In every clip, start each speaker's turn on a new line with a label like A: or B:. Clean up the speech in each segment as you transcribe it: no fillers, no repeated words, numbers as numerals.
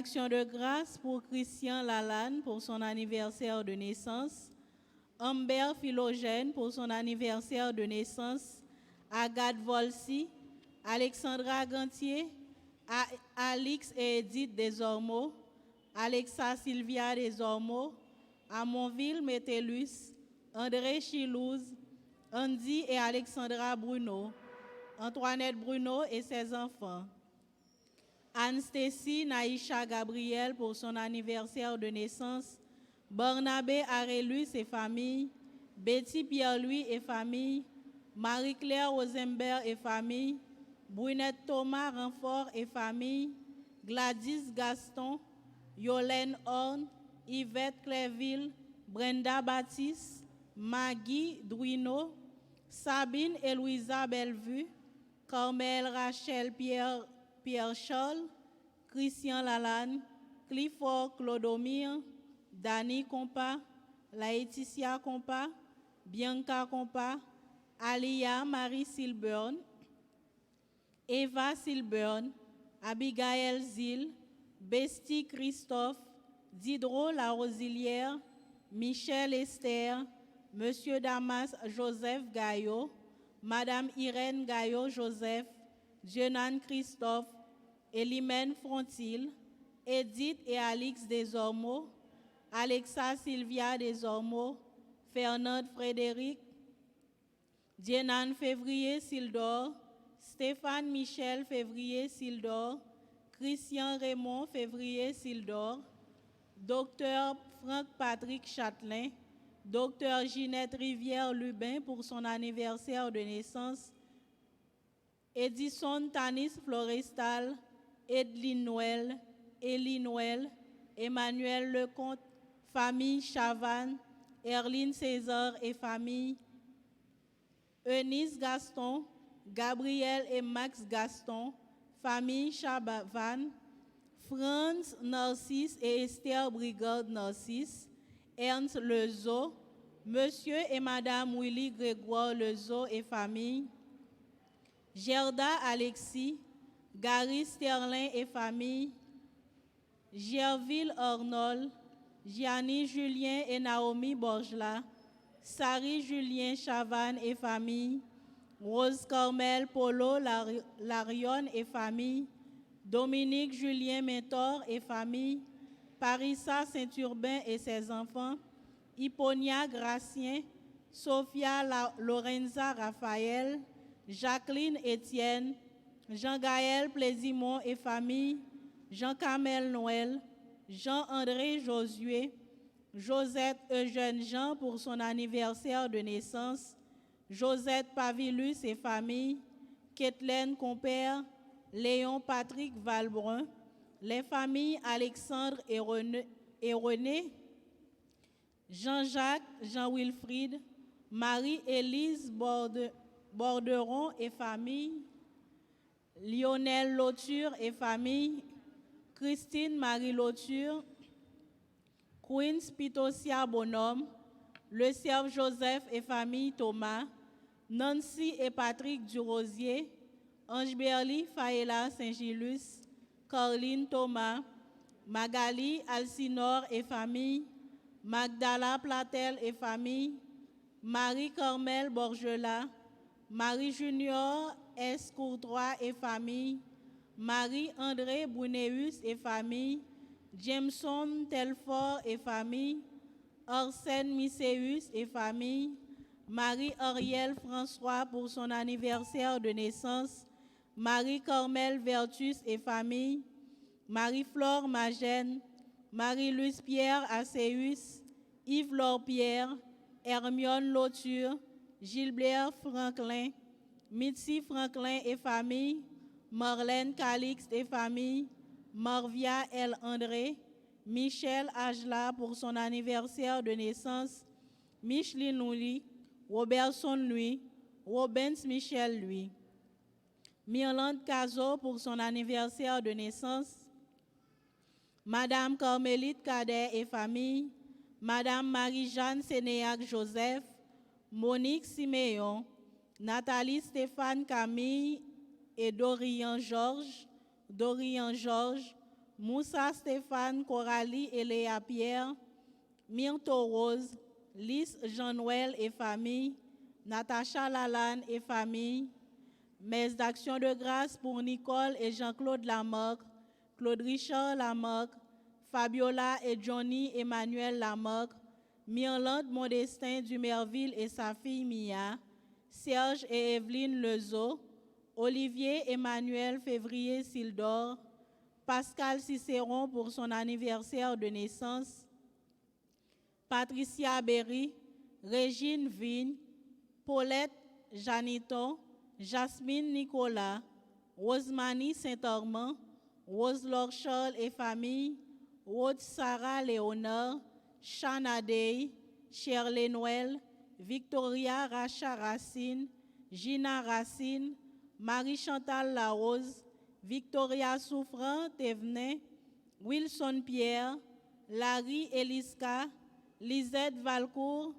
A: Action de grâce pour Christian Lalanne pour son anniversaire de naissance, Amber Philogène pour son anniversaire de naissance, Agathe Volsi, Alexandra Gantier, Alix et Edith Desormeaux, Alexa Sylvia Desormeaux, Amonville Métellus, André Chilouz, Andy et Alexandra Bruno, Antoinette Bruno et ses enfants. Anne-Stécie Naïcha Gabriel pour son anniversaire de naissance, Barnabé Arelus et famille, Betty Pierre-Louis et famille, Marie-Claire Rosenberg et famille, Brunette Thomas Renfort et famille, Gladys Gaston, Yolène Horn, Yvette Clerville, Brenda Baptiste, Maggie Druino, Sabine et Louisa Bellevue, Carmel Rachel Pierre Scholl, Christian Lalanne, Clifford Clodomir, Dani Compa, Laetitia Compa, Bianca Compa, Alia Marie Silburn, Eva Silburn, Abigail Zil, Bestie Christophe, Diderot La Rosilière, Michel Esther, Monsieur Damas Joseph Gaillot, Madame Irène Gaillot Joseph, Jeanne Christophe, Elimène Frontil, Edith et Alix Desormeaux, Alexa Sylvia Desormeaux, Fernande Frédéric, Jeanne Février Sildor, Stéphane Michel Février Sildor, Christian Raymond Février Sildor, Docteur Franck Patrick Châtelain, Docteur Ginette Rivière Lubin pour son anniversaire de naissance, Edison Tanis Florestal, Edline Noël, Elie Noël, Emmanuel Lecomte, famille Chavannes, Erline César et famille, Eunice Gaston, Gabriel et Max Gaston, famille Chavannes, Franz Narcisse et Esther Brigade Narcisse, Ernst Lezo, Monsieur et Madame Willy Grégoire Lezo et famille, Gerda Alexis, Gary Sterlin et famille, Gerville Arnold, Gianni Julien et Naomi Borgela, Sari Julien Chavannes et famille, Rose Carmel Polo Larion et famille, Dominique Julien Mentor et famille, Parissa Saint-Urbain et ses enfants, Hipponia Gracien, Sophia Lorenza Raphaël, Jacqueline Étienne, Jean-Gaël Plaisimont et famille, Jean-Camel Noël, Jean-André Josué, Josette Eugène Jean pour son anniversaire de naissance, Josette Pavilus et famille, Kathleen Compère, Léon Patrick Valbrun, les familles Alexandre et René, Jean-Jacques, Jean-Wilfried, Marie-Élise Borderon et famille, Lionel Lauture et famille, Christine Marie Lauture, Queens Pitosia Bonhomme, Le Serve Joseph et famille Thomas, Nancy et Patrick Durosier, Ange Berly Faela Saint-Gilus, Caroline Thomas, Magali Alcinor et famille, Magdala Platel et famille, Marie-Carmel Borgela, Marie Junior S. Courtois et famille, Marie-André Bruneus et famille, Jameson Telfort et famille, Arsène Misséus et famille, Marie-Ariel François pour son anniversaire de naissance, Marie-Carmel Vertus et famille, Marie-Flore Magène, Marie-Louise Pierre Asséus, Yves-Laure Pierre, Hermione Lauture, Gilbert Franklin, Mitzi Franklin et famille, Marlène Calixte et famille, Marvia L. André, Michel Ajla pour son anniversaire de naissance, Micheline Louis, Robertson Louis, Robens Michel Louis, Myrlande Cazot pour son anniversaire de naissance, Madame Carmélite Cadet et famille, Madame Marie-Jeanne Sénéac Joseph, Monique Siméon, Nathalie Stéphane Camille et Dorian Georges, Moussa Stéphane, Coralie et Léa Pierre, Myrto Rose, Lys Jean-Noël et famille, Natacha Lalanne et famille, Messe d'action de grâce pour Nicole et Jean-Claude Lamarck, Claude Richard Lamarck, Fabiola et Johnny Emmanuel Lamarck, Myrlande Modestin Dumerville et sa fille Mia, Serge et Evelyne Lezo, Olivier Emmanuel Février Sildor, Pascal Cicéron pour son anniversaire de naissance, Patricia Berry, Régine Vigne, Paulette Janiton, Jasmine Nicolas, Rosemanie Saint-Ormand, Rose-Laure Charles et famille, Rose Sarah Léonard, Shana Day, Shirley Noël, Victoria Racha Racine, Gina Racine, Marie-Chantal Larose, Victoria Souffrant Thévenet, Wilson Pierre, Larry Eliska, Lisette Valcourt,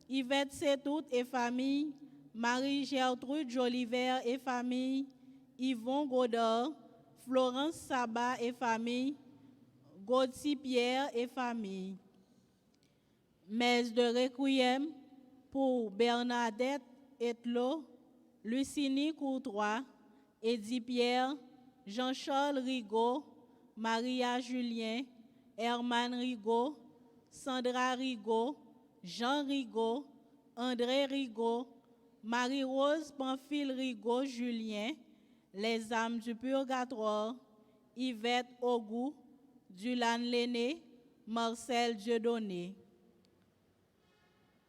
A: Yvette Sétout et famille, Marie-Gertrude Joliver et famille, Yvon Godard, Florence Sabat et famille, Gauthier Pierre et famille. Messe de requiem pour Bernadette Etlo, Lucini Courtois, Eddie Pierre, Jean-Charles Rigaud, Maria Julien, Herman Rigaud, Sandra Rigaud, Jean Rigaud, André Rigaud, Marie-Rose Pamphile Rigaud Julien, les âmes du purgatoire, Yvette Ogou, Dulan Lenné, Marcel Dieudonné.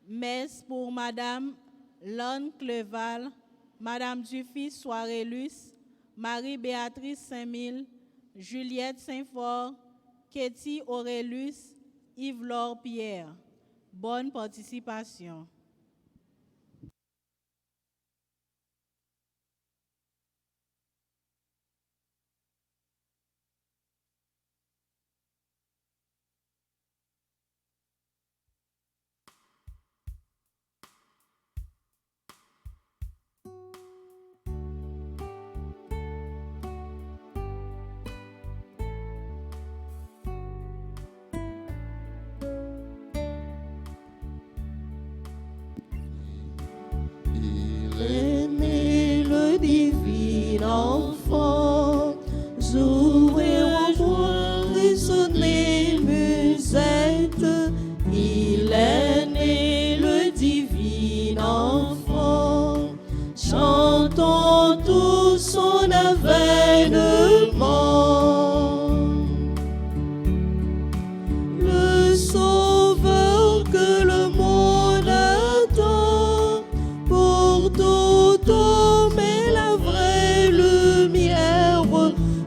A: Messe pour Madame Lone Cleval, Madame Dufy Soirelus, Marie-Béatrice Saint-Mille, Juliette Saint-Fort, Katie Aurélus, Yves-Laure Pierre. Bonne participation.
B: Enfant, jouer au joie, résonner musette. Il est né le divin enfant. Chantons tous son avènement. Le sauveur que le monde attend pour tout homme est la vraie lumière,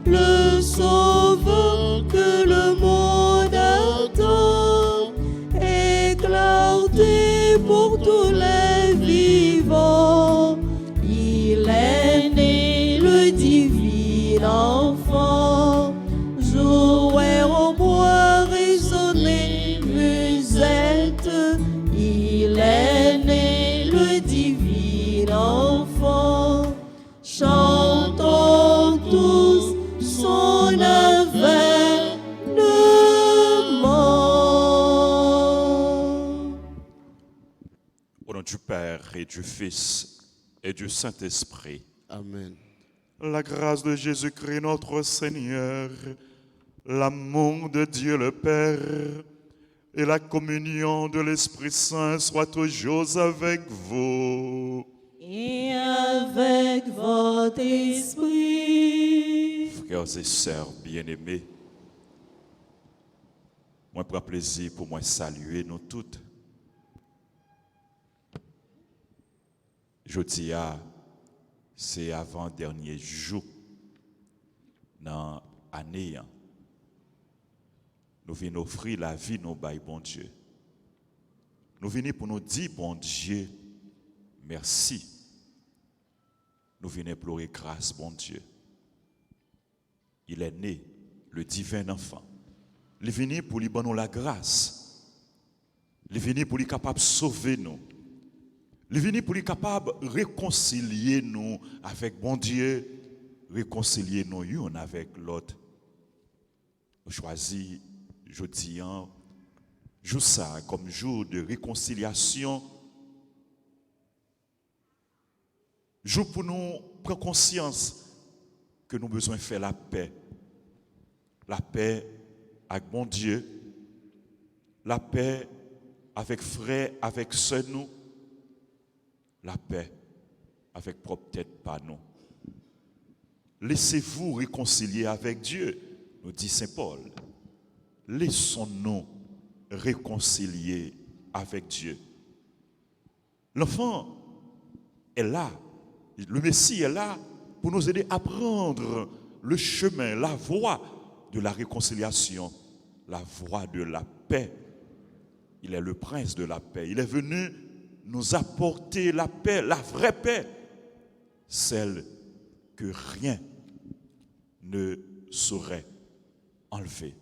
B: le sauveur que le monde attend est clarté pour tous les vivants. Il est né le divin enfant, jouer au bois, résonner musette. Il est né le divin enfant. Chantons tous son avènement.
C: Au nom du Père et du Fils et du Saint-Esprit.
D: Amen.
C: La grâce de Jésus-Christ notre Seigneur, l'amour de Dieu le Père et la communion de l'Esprit Saint soient toujours avec vous.
B: Et avec votre esprit.
C: Frères et sœurs bien-aimés, moi prends plaisir pour moi saluer nous toutes. Jeudi, c'est avant-dernier jour dans l'année. Nous venons offrir la vie, nous bail bon Dieu. Nous venons pour nous dire, bon Dieu, merci. Nous venons implorer grâce, bon Dieu. Il est né, le divin enfant. Il est venu pour lui donner la grâce. Il est venu pour lui capable de sauver nous. Il est venu pour lui capable de réconcilier nous avec bon Dieu, réconcilier nous une avec l'autre. choisi jeudi jour ça comme jour de réconciliation, jour pour nous prendre conscience que nous avons besoin de faire la paix avec bon Dieu, la paix avec frères, avec sœurs nous, la paix avec propre tête par nous. Laissez-vous réconcilier avec Dieu, nous dit Saint Paul. Laissons-nous réconcilier avec Dieu. L'enfant est là, le Messie est là pour nous aider à prendre le chemin, la voie de la réconciliation, la voie de la paix. Il est le prince de la paix. Il est venu nous apporter la paix, la vraie paix, celle que rien ne saurait enlever.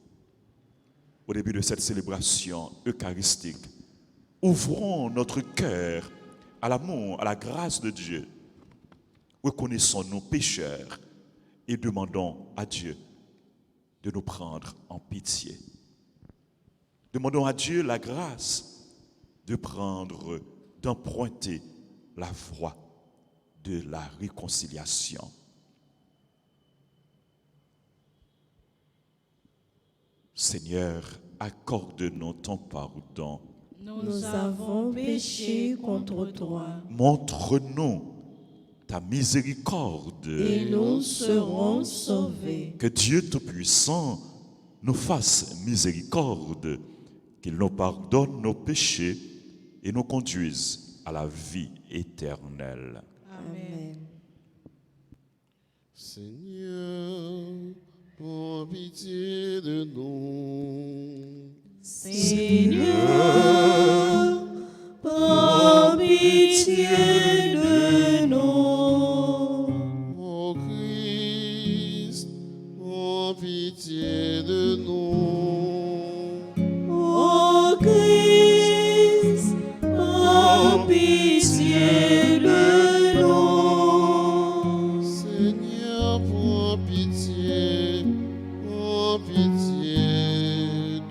C: Au début de cette célébration eucharistique, ouvrons notre cœur à l'amour, à la grâce de Dieu. Reconnaissons nos pécheurs et demandons à Dieu de nous prendre en pitié. Demandons à Dieu la grâce d'emprunter la voie de la réconciliation. Seigneur, accorde-nous ton pardon.
B: Nous avons péché contre toi.
C: Montre-nous ta miséricorde.
B: Et nous serons sauvés.
C: Que Dieu Tout-Puissant nous fasse miséricorde, qu'il nous pardonne nos péchés et nous conduise à la vie éternelle.
B: Amen.
D: Seigneur, prends pitié de nous.
B: Seigneur, prends pitié de nous.
D: Ô Christ, prends pitié de nous.
B: Ô Christ, prends pitié de nous.
D: Seigneur, prends pitié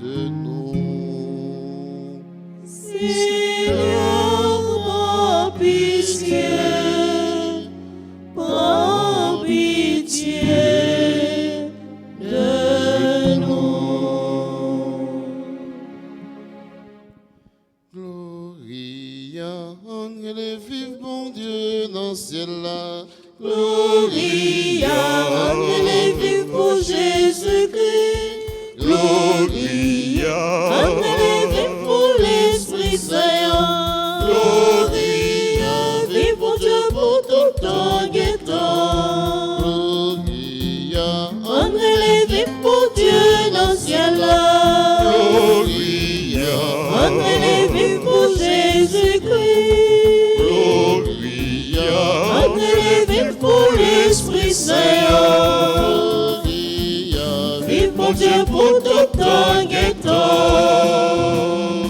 D: de nous.
B: Seigneur, prends pitié de nous.
D: Gloria, anglais, vive bon Dieu dans le ciel là.
B: Gloria, anglais, vive pour Jésus-Christ.
C: Gloria,
B: Anglais, vive pour l'Esprit Saint. Gloria, vive pour Dieu pour tout temps et temps.
D: Gloria,
B: Anglais, vive pour Dieu dans le ciel là.
D: Gloria,
B: Anglais, vive pour Jésus-Christ.
D: Gloria,
B: Anglais, vive pour l'Esprit Saint. Vive pour Dieu pour tout temps et temps.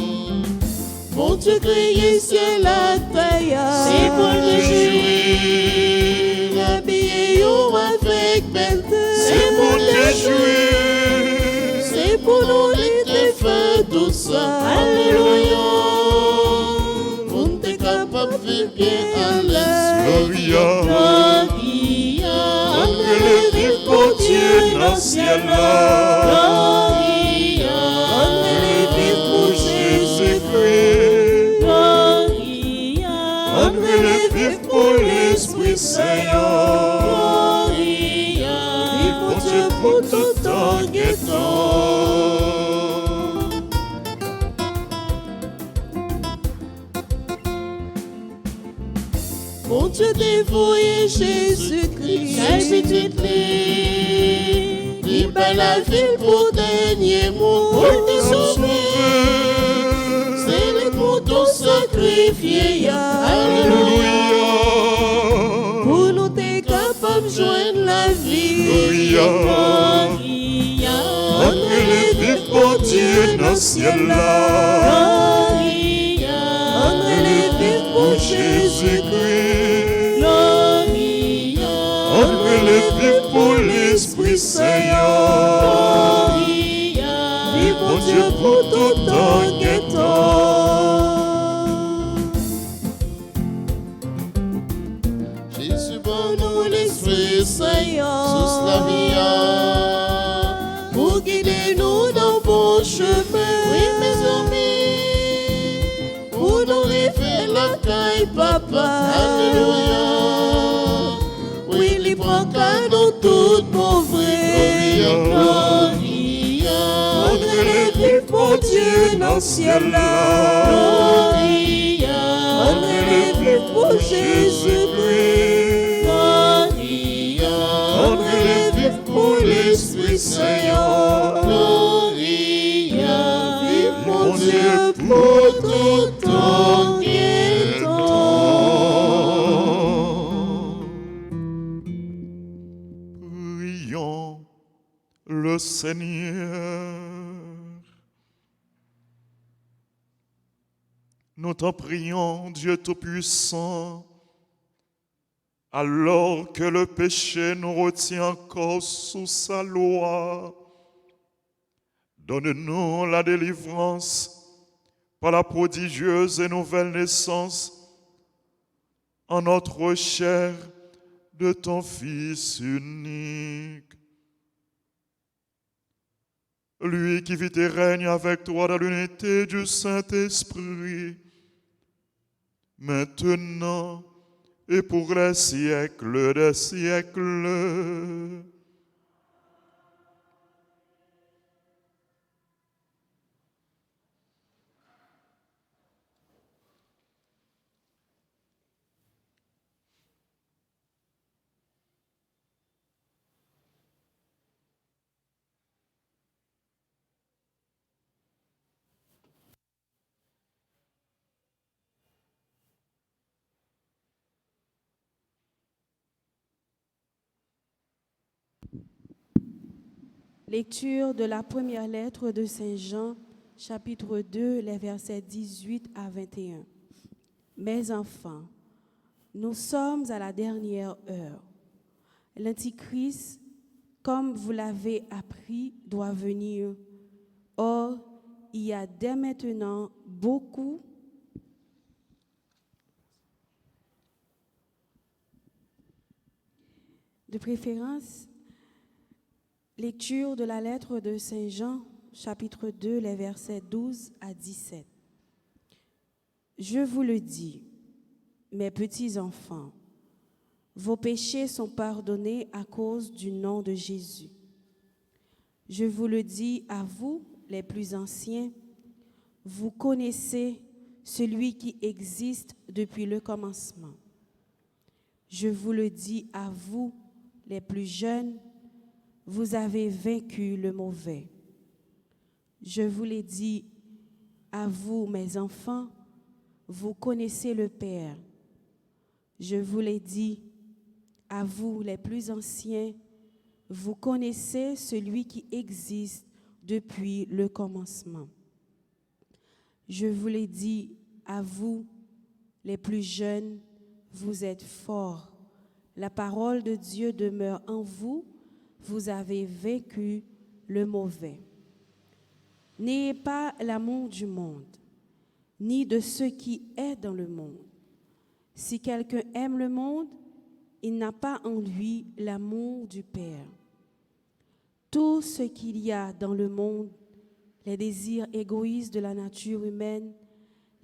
B: Mon Dieu créé ciel la terre. C'est pour le jouir. Habillé avec belle. C'est pour le jouir. C'est pour nous les feux tout ça. Alléluia.
D: on est capable de vivre bien à l'aise.
C: Gloria,
B: Gloria.
C: Anglais, vive pour Dieu dans le ciel là.
B: Gloria. Anglais, vive pour
C: Jésus-Christ,
B: Gloria.
C: Anglais, vive pour l'Esprit Saint.
B: Gloria. Vive pour Dieu pour tout temps et temps. Mon Dieu dévoué Jésus-Christ, habite-les. Libère la ville pour dernier mot. Pour te sauver, c'est les moutons sacrifiés. Alléluia. Pour nous t'es capable de joindre la vie.
C: Gloria,
B: Gloria.
C: Anglais, vive pour Dieu dans le ciel là.
B: Gloria. Anglais, vive pour
C: Jésus-Christ,
B: Gloria.
C: Anglais, vive pour l'Esprit Saint.
B: Gloria. mon Dieu, pour tout temps et temps. Jésus, bon nous l'Esprit Saint, sous la vie, pour guider nous dans vos chemins. Oui, mes amis, pour nous refaire la caille, papa. Alléluia. Oui, il prend qu'à nous toutes mauvais. Gloria. André le vif, mon Dieu, dans le ciel là. Gloria. André le vif pour Jésus-Christ. Gloria. André le vif pour l'Esprit Saint. Gloria. Vive mon Dieu pour tout temps et temps.
C: Prions le Seigneur. Nous t'en prions, Dieu Tout-Puissant, alors que le péché nous retient encore sous sa loi. Donne-nous la délivrance par la prodigieuse et nouvelle naissance en notre chair de ton Fils unique. Lui qui vit et règne avec toi dans l'unité du Saint-Esprit, maintenant et pour les siècles des siècles.
E: Lecture de la première lettre de Saint Jean, chapitre 2, les versets 18 à 21. Mes enfants, nous sommes à la dernière heure. L'Antichrist, comme vous l'avez appris, doit venir. Or, il y a dès maintenant beaucoup de préférence. Lecture de la lettre de Saint Jean, chapitre 2, les versets 12 à 17. Je vous le dis, mes petits enfants, vos péchés sont pardonnés à cause du nom de Jésus. Je vous le dis à vous, les plus anciens, vous connaissez celui qui existe depuis le commencement. Je vous le dis à vous, les plus jeunes, vous avez vaincu le mauvais. Je vous l'ai dit à vous, mes enfants, vous connaissez le Père. Je vous l'ai dit à vous, les plus anciens, vous connaissez celui qui existe depuis le commencement. Je vous l'ai dit à vous, les plus jeunes, vous êtes forts. La parole de Dieu demeure en vous. Vous avez vaincu le mauvais. N'ayez pas l'amour du monde, ni de ce qui est dans le monde. Si quelqu'un aime le monde, il n'a pas en lui l'amour du Père. Tout ce qu'il y a dans le monde, les désirs égoïstes de la nature humaine,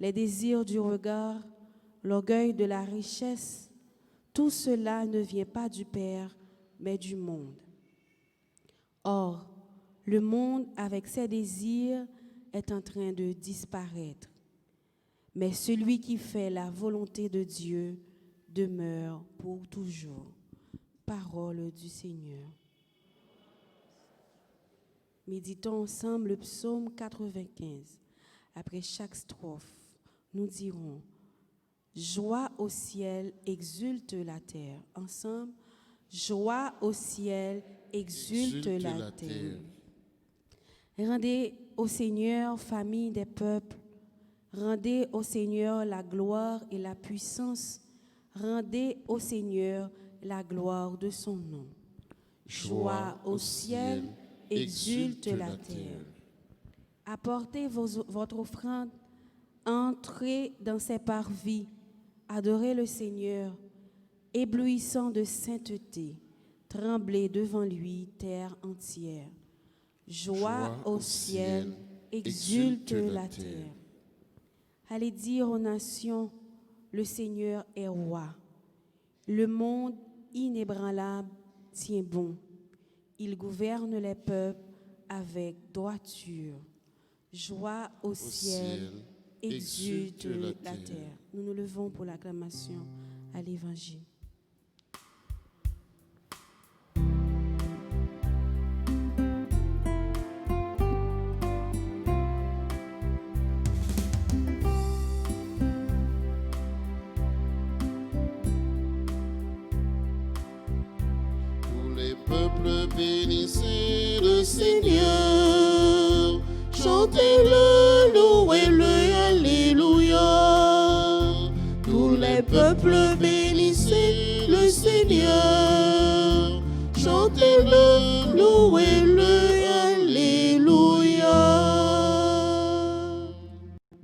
E: les désirs du regard, l'orgueil de la richesse, tout cela ne vient pas du Père, mais du monde. Or, le monde avec ses désirs est en train de disparaître. Mais celui qui fait la volonté de Dieu demeure pour toujours. Parole du Seigneur. Méditons ensemble le psaume 95. Après chaque strophe, nous dirons « Joie au ciel, exulte la terre ». Ensemble, « Joie au ciel, exulte la terre. Rendez au Seigneur, famille des peuples, rendez au Seigneur la gloire et la puissance, rendez au Seigneur la gloire de son nom. Joie au ciel, exulte la terre. Apportez votre offrande, entrez dans ses parvis, adorez le Seigneur, éblouissant de sainteté, tremblez devant lui, terre entière. Joie au ciel, exulte la terre. Allez dire aux nations, le Seigneur est roi. Le monde inébranlable tient bon. Il gouverne les peuples avec droiture. Joie au ciel, exulte la terre. Nous nous levons pour l'acclamation à l'Évangile.
D: Tous les peuples bénissez le Seigneur, chantez-le, louez-le, alléluia. Tous les peuples bénissez le Seigneur, chantez-le, louez-le, alléluia.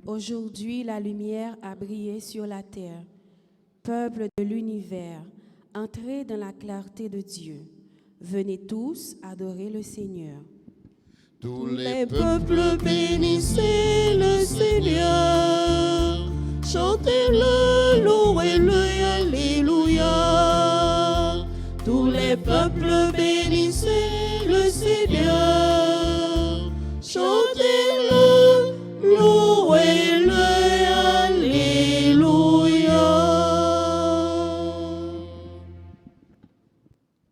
E: Aujourd'hui, la lumière a brillé sur la terre. Peuple de l'univers, entrez dans la clarté de Dieu. Venez tous adorer le Seigneur.
D: Tous les peuples bénissez le Seigneur, chantez-le, louez-le, alléluia. Tous les peuples bénissez le Seigneur, chantez-le, louez-le, alléluia.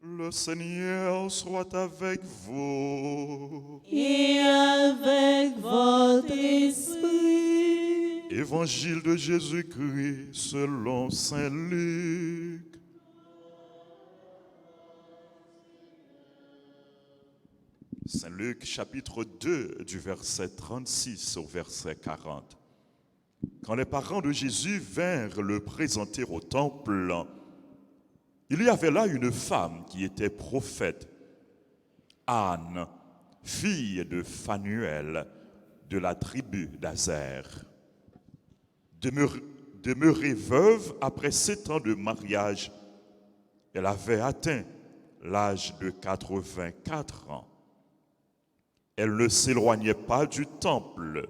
C: Le Seigneur soit avec vous.
A: Et avec votre esprit.
C: Évangile de Jésus-Christ selon saint Luc. Saint Luc chapitre 2 du verset 36 au verset 40. Quand les parents de Jésus vinrent le présenter au temple, il y avait là une femme qui était prophète, Anne, fille de Phanuel, de la tribu d'Azer. Demeurée veuve après 7 ans de mariage, elle avait atteint l'âge de 84 ans. Elle ne s'éloignait pas du temple,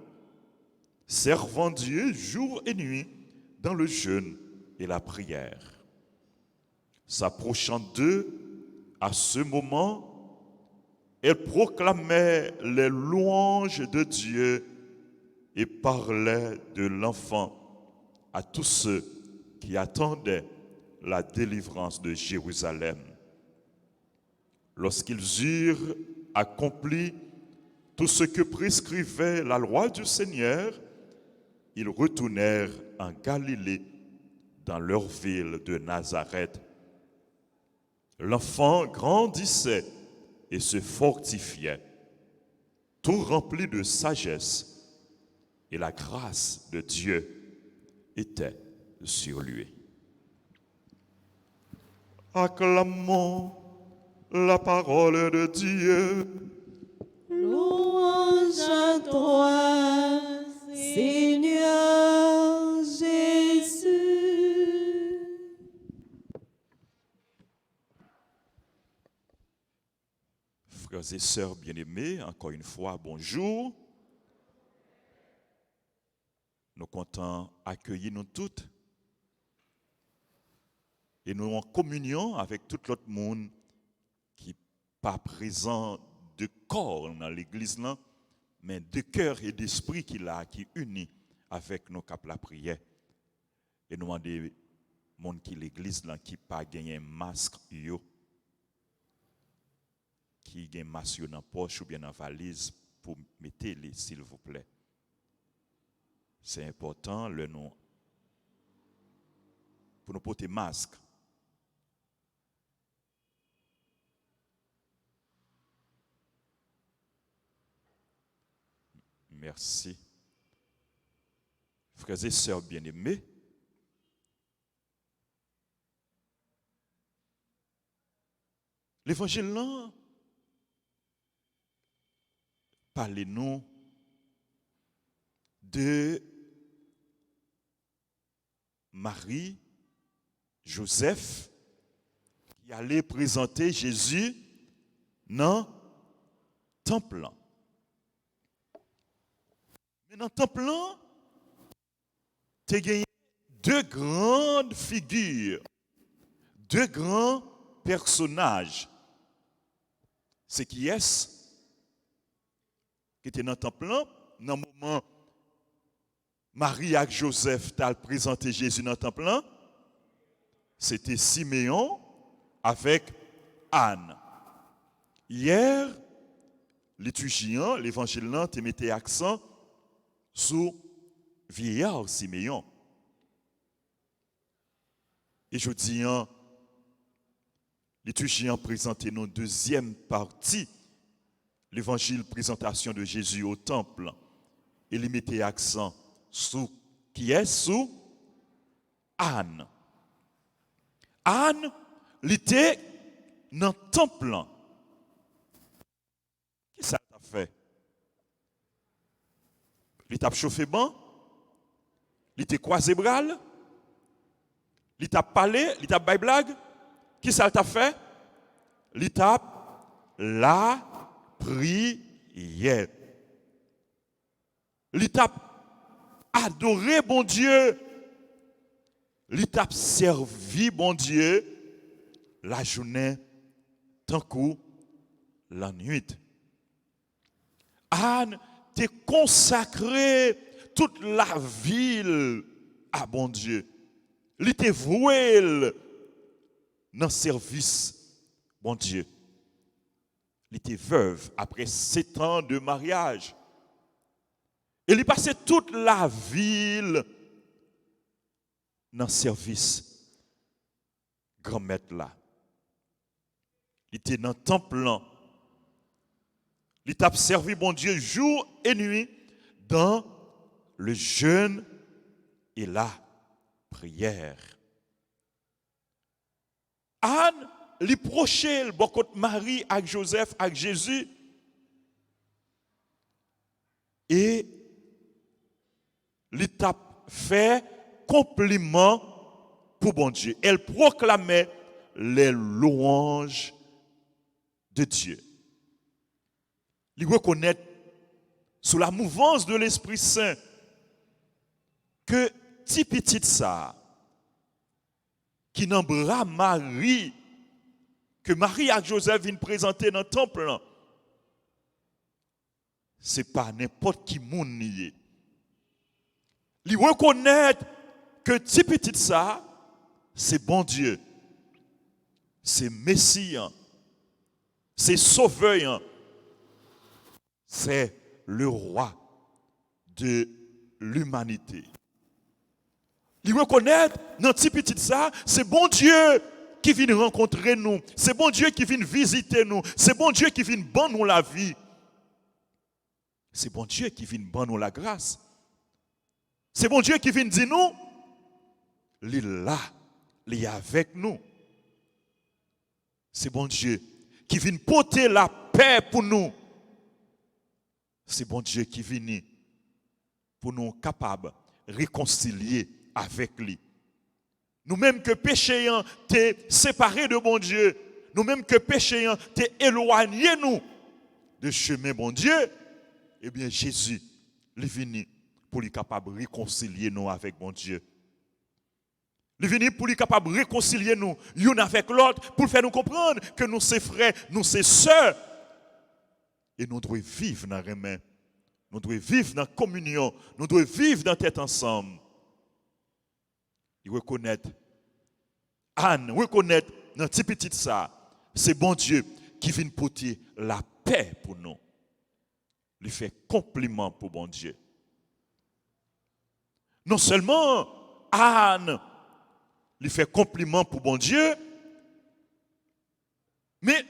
C: servant Dieu jour et nuit dans le jeûne et la prière. S'approchant d'eux, à ce moment, elle proclamait les louanges de Dieu et parlait de l'enfant à tous ceux qui attendaient la délivrance de Jérusalem. Lorsqu'ils eurent accompli tout ce que prescrivait la loi du Seigneur, ils retournèrent en Galilée, dans leur ville de Nazareth. L'enfant grandissait et se fortifiait, tout rempli de sagesse, et la grâce de Dieu était sur lui. Acclamons la parole de Dieu.
A: Louange à toi, Seigneur Jésus.
C: Frères et sœurs bien-aimés, encore une fois, bonjour. Nous comptons accueillir nous toutes et nous en communion avec tout l'autre monde qui n'est pas présent de corps dans l'église, mais de cœur et d'esprit qui unit avec nos cap la prière. Et nous demandons des gens qui l'église qui n'a pas gagné un masque, qui a un masque dans la poche ou bien dans la valise pour mettre-les, s'il vous plaît. C'est important pour nous porter masque. Merci. Frères et sœurs bien-aimés, l'évangile là, parlez-nous de Marie, Joseph, qui allait présenter Jésus dans le temple. Mais dans le temple, tu as gagné deux grandes figures, deux grands personnages. C'est qui est-ce qui était dans le temple, dans le moment Marie et Joseph t'a présenté Jésus dans le temple, c'était Siméon avec Anne. Hier, l'étudiant, l'évangile te mettait accent sur vieillard Siméon. Et je dis, l'étudiant présentait nos deuxième partie, l'évangile présentation de Jésus au temple. Et il mettait accent sur qui est sous Anne. Anne, elle était dans le temple. Qu'est-ce que ça t'a fait? Il t'a chauffé ban, il t'a croisé bras, il t'a parlé, il t'a baillé blague. Qui ça t'a fait? Il t'a la prière. Il t'a adoré bon Dieu. Il t'a servi bon Dieu la journée tant que la nuit. Anne t'a consacré toute la ville à bon Dieu. Il t'a voué dans le service bon Dieu. Il était veuve après 7 ans de mariage. Et il passait toute la ville dans le service grand maître là. Il était dans le temple. Il t'a servi bon Dieu jour et nuit dans le jeûne et la prière. Anne, li proche le bon côté Marie avec Joseph avec Jésus et li t'a fait compliment pour bon Dieu. Elle proclamait les louanges de Dieu. Il reconnaît sous la mouvance de l'Esprit Saint que petit petit ça qui n'embra Marie, que Marie et Joseph viennent présenter dans le temple, ce n'est pas n'importe qui moun nié. Il reconnaît que petit petit ça, c'est bon Dieu, c'est Messie, c'est Sauveur, c'est le roi de l'humanité. Il reconnaît dans petit petit ça, c'est bon Dieu qui vient rencontrer nous, c'est bon Dieu qui vient visiter nous, c'est bon Dieu qui vient ban nous la vie. C'est bon Dieu qui vient ban nous la grâce. C'est bon Dieu qui vient dire nous, il est là, il est avec nous. C'est bon Dieu qui vient porter la paix pour nous. C'est bon Dieu qui vient pour nous capables de réconcilier avec lui. Nous-mêmes que péchés t'es séparés de bon Dieu, nous-mêmes que péchés t'es éloignés nous de chemin bon Dieu, eh bien Jésus est venu pour lui capable de réconcilier nous avec bon Dieu. Il est venu pour lui capable de réconcilier nous l'un avec l'autre, pour faire nous comprendre que nous sommes frères, nous sommes sœurs. Et nous devons vivre dans les mains. Nous devons vivre dans la communion. Nous devons vivre dans la tête ensemble. Il reconnaît, Anne reconnaît dans petit petit ça, c'est bon Dieu qui vient porter la paix pour nous. Il fait compliment pour bon Dieu. Non seulement Anne lui fait compliment pour bon Dieu, mais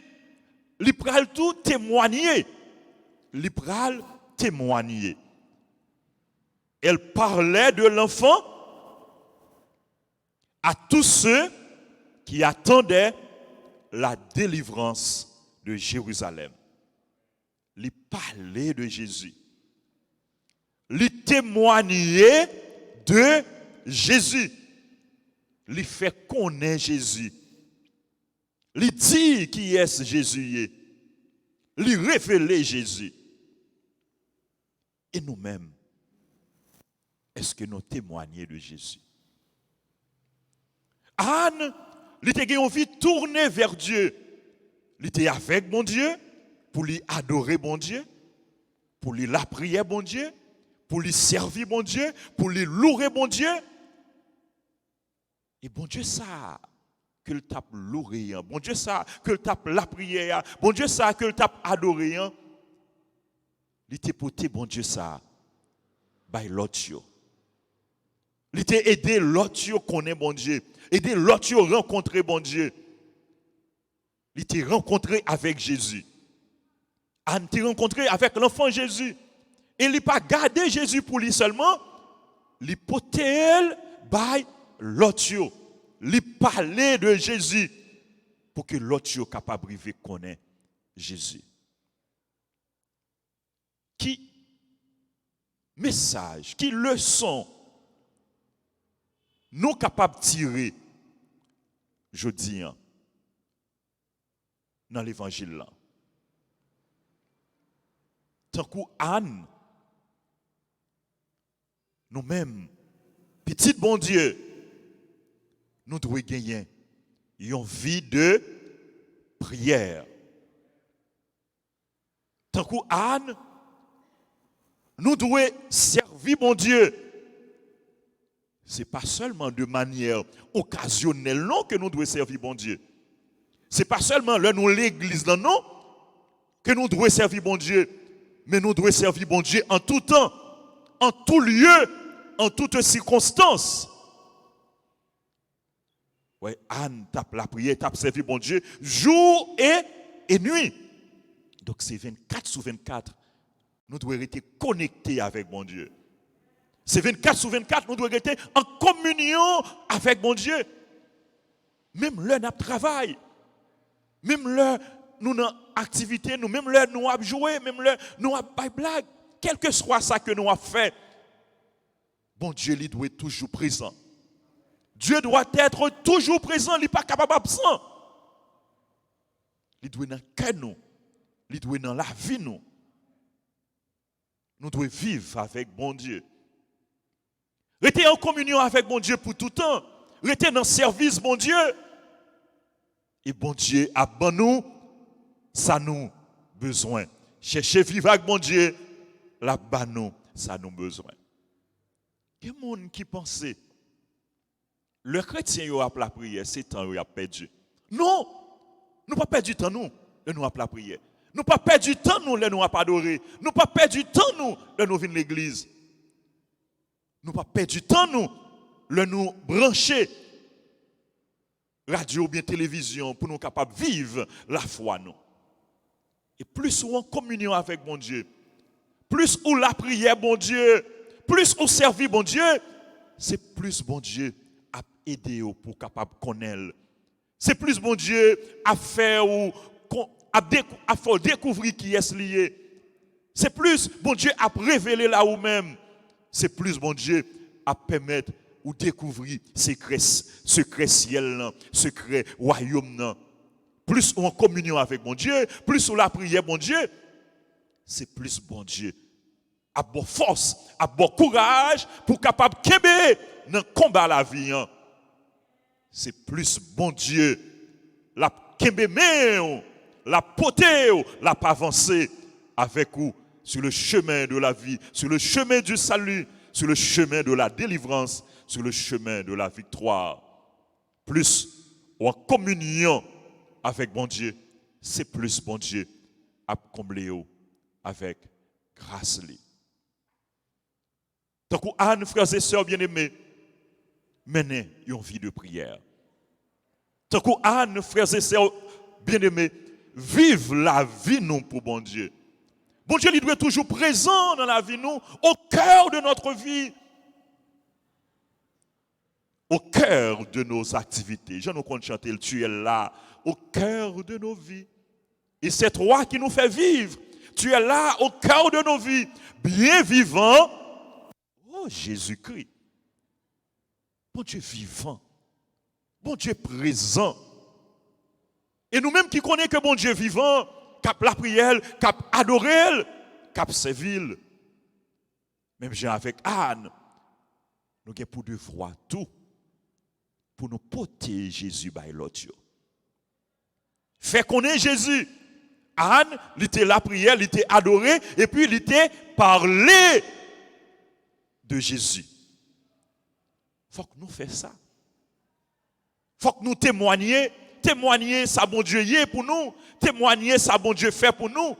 C: il pral tout témoigner. Il pral témoigner. Elle parlait de l'enfant à tous ceux qui attendaient la délivrance de Jérusalem. Il parlait de Jésus. lui témoigner de Jésus. Lui fait connaître Jésus. Lui dit qui est Jésus. Lui révéler Jésus. Et nous-mêmes, est-ce que nous témoignons de Jésus? Anne, il était envie de tourner vers Dieu. Il était avec mon Dieu pour lui adorer mon Dieu, pour lui la prière mon Dieu, pour lui servir mon Dieu, pour lui louer mon Dieu. Et bon Dieu ça que le tape louer, bon Dieu ça que le tape la prière, bon Dieu ça que le tape adorer. Il était porté bon Dieu ça by l'autre. Il était aidé l'autre connaître bon Dieu, aider l'autre rencontrer bon Dieu. Il était rencontré avec Jésus. Anne était rencontré avec l'enfant Jésus. Et il n'a pas gardé Jésus pour lui seulement. Il portait by l'autre. Il parlait de Jésus pour que l'autre soit capable de connaître Jésus. Qui message, qui leçon nous capables de tirer, je dis, dans l'évangile là. Tant que Anne, nous-mêmes, petit bon Dieu, nous devons gagner une vie de prière. Tant que Anne, nous devons servir mon Dieu. Ce n'est pas seulement de manière occasionnelle non, que nous devons servir mon Dieu. Ce n'est pas seulement là nous l'église non, que nous devons servir mon Dieu, mais nous devons servir mon Dieu en tout temps, en tout lieu, en toutes circonstances. Oui, Anne tape la prière, tape servir mon Dieu, jour et nuit. Donc c'est 24 sur 24. Nous devons rester connectés avec mon Dieu. C'est 24 sur 24, nous devons rester en communion avec mon Dieu. Même l'heure nous travail, même l'heure nous avons activité, même l'heure nous avons joué, même l'heure nous avons blague, quel que soit ça que nous avons fait, bon Dieu lui doit être toujours présent. Dieu doit être toujours présent, il n'est pas capable d'absent. Il doit être dans le cœur nous, il doit être dans la vie nous. Nous devons vivre avec bon Dieu. Rester en communion avec mon Dieu pour tout temps. Rester dans le service, mon Dieu. Et bon Dieu, à bon nous, ça nous besoin. Chercher vivre avec mon Dieu, là-bas nous, ça nous besoin. Il y a des gens qui pensent, le chrétien a la prière, c'est temps qu'il a perdu. Non, nous pas perdu temps nous, nous avons la prière. Nous pas perdu temps nous, nous avons adoré. Nous pas perdu temps nous, nous venons l'église. Nous pas perdu temps nous, nous brancher radio ou bien télévision pour nous capables de vivre la foi nous. Et plus on en communion avec mon Dieu, plus on la prière bon Dieu, plus on servir bon Dieu, c'est plus bon Dieu à aider pour capable connaître. C'est plus bon Dieu à faire ou à faire découvrir qui est lié. C'est plus bon Dieu à révéler là où même. C'est plus bon Dieu à permettre ou découvrir secret ciel, secret royaume. Plus on en communion avec mon Dieu, plus on la prière mon Dieu, c'est plus bon Dieu à bonne force, à bon courage pour capable kembe dans combat la vie. C'est plus bon Dieu la kembe mais la poter, la pas avancer avec vous sur le chemin de la vie, sur le chemin du salut, sur le chemin de la délivrance, sur le chemin de la victoire. Plus en communion avec bon Dieu, c'est plus bon Dieu à combler avec grâce. Tant que Anne, frères et sœurs bien-aimés, menez une vie de prière. Tant que Anne, frères et sœurs bien-aimés, vive la vie nous pour bon Dieu. Bon Dieu, il doit être toujours présent dans la vie nous, au cœur de notre vie, au cœur de nos activités. Je nous compte chanter, tu es là, au cœur de nos vies. Et c'est toi qui nous fais vivre. Tu es là, au cœur de nos vies, bien vivant Oh, Jésus-Christ. Bon Dieu vivant. Bon Dieu présent. Et nous-mêmes qui connaissons que bon Dieu vivant, cap la prière, cap adorer, cap servir. Même j'ai avec Anne, nous avons pour devoir tout pour nous porter Jésus par l'autre. Fait connaître Jésus. Anne, il était la prière, il était adoré, et puis il était parlé de Jésus. Il faut que nous fassions ça. Il faut que nous témoignions ça bon Dieu y est pour nous, témoigner ça bon Dieu fait pour nous,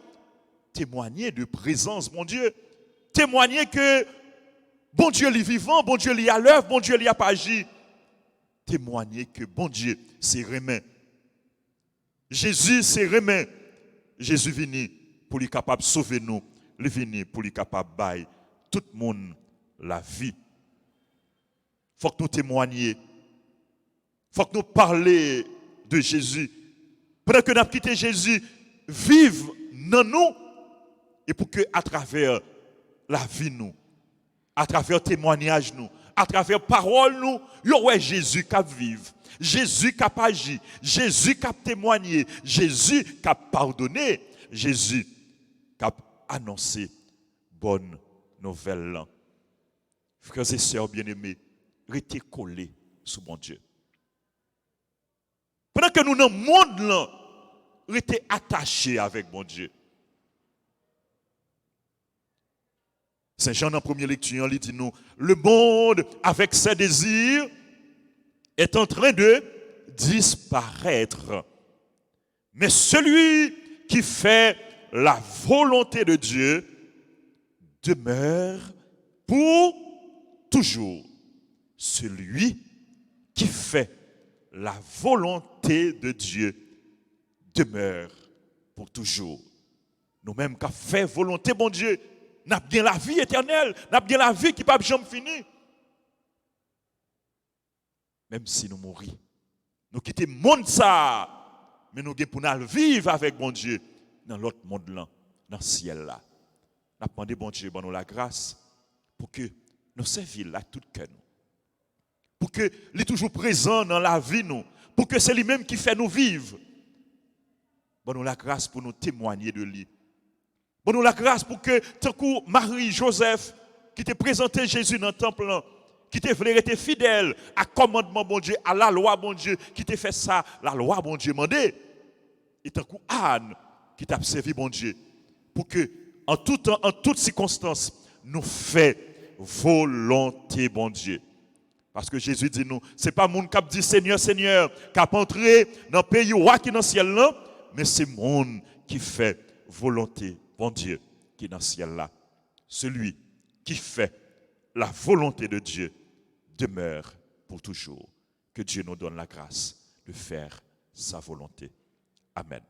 C: témoigner de présence mon Dieu, témoigner que bon Dieu est vivant, bon Dieu est à l'œuvre, bon Dieu est à agi, témoigner que bon Dieu c'est remet. Jésus c'est remet. Jésus venu pour lui capable de sauver nous, il venu pour lui capable de bailler tout le monde la vie. Il faut que nous témoignions. Il faut que nous parlions de Jésus. Pendant que nous avons quitté Jésus, vive dans nous. Et pour que, à travers la vie, nous, à travers témoignage, nous, à travers parole, nous, ouais Jésus qui vive, Jésus qui agit, Jésus qui témoigné, Jésus qui pardonné, Jésus qui annoncé bonne nouvelle. Frères et sœurs bien-aimés, restez collés sur mon Dieu. Pendant que nous dans le monde là, restez attachés avec mon Dieu. Saint Jean, dans la première lecture, il dit nous, le monde avec ses désirs est en train de disparaître. Mais celui qui fait la volonté de Dieu demeure pour toujours. Celui qui fait la volonté de Dieu demeure pour toujours. Nous-mêmes qui fait volonté, bon Dieu, nous avons bien la vie éternelle, nous avons bien la vie qui ne peut jamais finir. Même si nous mourons, nous quittons le monde ça, mais nous pour nous vivre avec bon Dieu dans l'autre monde là, dans le ciel là. Nous demandons bon Dieu, bon nous la grâce pour que nous servions là tout cœur. Pour que il est toujours présent dans la vie nous, pour que c'est lui-même qui fait nous vivre. Bon nous la grâce pour nous témoigner de lui. Bon nous la grâce pour que tant que Marie Joseph qui t'a présenté Jésus dans le temple là, qui t'a voulu être fidèle à commandement bon Dieu, à la loi bon Dieu, qui t'a fait ça, la loi bon Dieu mandé. Et tant que Anne qui t'a servi bon Dieu pour que en tout temps, en toutes circonstances, nous fait volonté bon Dieu. Parce que Jésus dit nous, c'est pas monde qui dit Seigneur, Seigneur, qui a entré dans le pays roi qui est dans le ciel là, mais c'est monde qui fait volonté, bon Dieu, qui est dans le ciel là. Celui qui fait la volonté de Dieu demeure pour toujours. Que Dieu nous donne la grâce de faire sa volonté. Amen.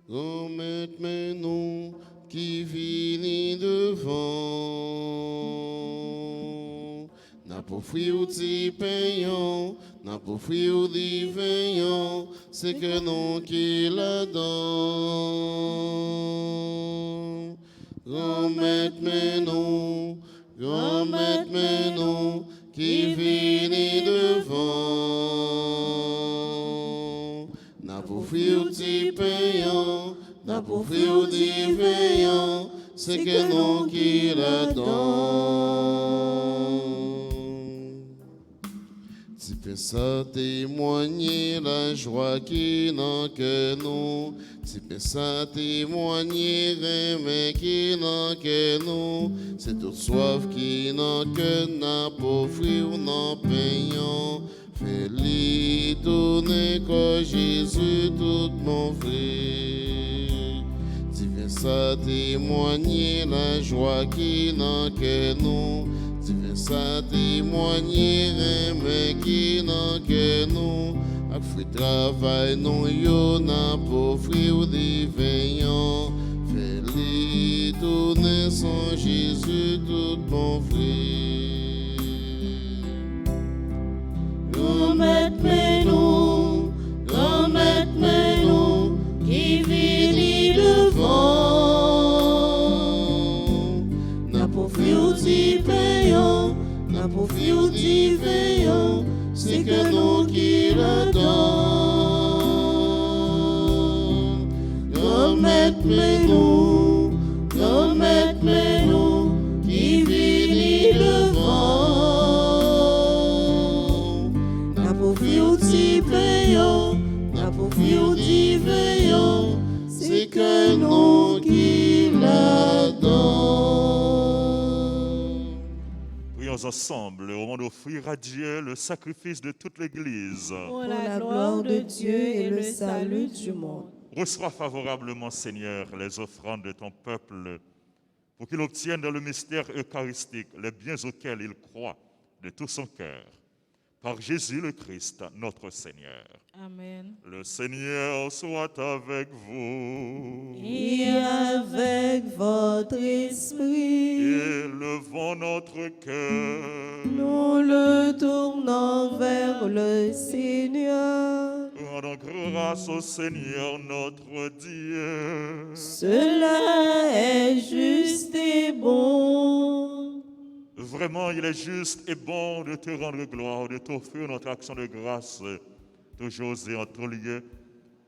D: Remette-moi-nous, qui vini devant. N'a pas fui ou ti payant, n'a pas fui ou di veillant, c'est que non qui la donne. Remette-moi-nous, qui vini devant. N'a pas fui ou ti payant, n'a pas fui ou di veillant, c'est que non qui la donne. fais ça témoigner la joie qui n'a que nous. Tu fais ça témoigner mais qui n'a que nous. C'est toute soif qui n'a que n'a pas offrir n'a payant. Fais-lui tourner que Jésus tout mon frère. Tu fais ça témoigner la joie qui n'a que nous. Tu fais ça témoigner mais qui n'a que nous. A fruit travail non yo n'a pas offrir des veillants. Fais-lui tourner sans Jésus tout mon frère.
B: Grand maître mais nous, qui vit devant. N'a pas offrir des veillants, n'a pas offrir des veillants. C'est que nous qui le donne. Grand maître mais nous, qui vit devant. N'a pas offrir des veillants, n'a pas offrir des veillants. C'est que nous qui le donne.
C: Prions ensemble au moment d'offrir à Dieu le sacrifice de toute l'Église.
A: Pour la gloire de Dieu et le salut du monde.
C: Reçois favorablement, Seigneur, les offrandes de ton peuple, pour qu'il obtienne dans le mystère eucharistique les biens auxquels il croit de tout son cœur. Par Jésus le Christ, notre Seigneur.
A: Amen.
C: Le Seigneur soit avec vous.
B: Et avec votre esprit,
C: Élevons notre cœur.
B: nous le tournons vers le Seigneur.
C: Rendons grâce au Seigneur notre Dieu.
B: Cela est juste et bon.
C: Vraiment, il est juste et bon de te rendre gloire, de t'offrir notre action de grâce, toujours et en tout lieu,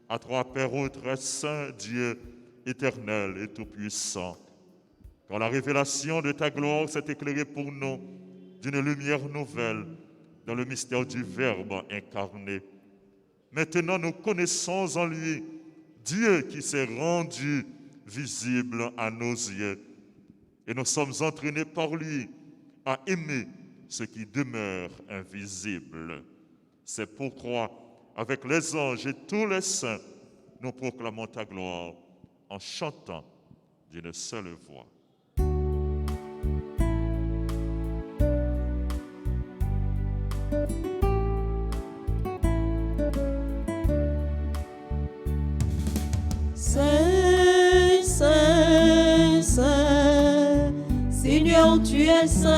C: à toi, Père ô très saint, Dieu éternel et tout-puissant. Quand la révélation de ta gloire s'est éclairée pour nous d'une lumière nouvelle dans le mystère du Verbe incarné. Maintenant, nous connaissons en lui Dieu qui s'est rendu visible à nos yeux. Et nous sommes entraînés par lui à aimer ce qui demeure invisible. C'est pourquoi, avec les anges et tous les saints, nous proclamons ta gloire en chantant d'une seule voix.
B: Saint, Saint, Saint, Seigneur, tu es saint.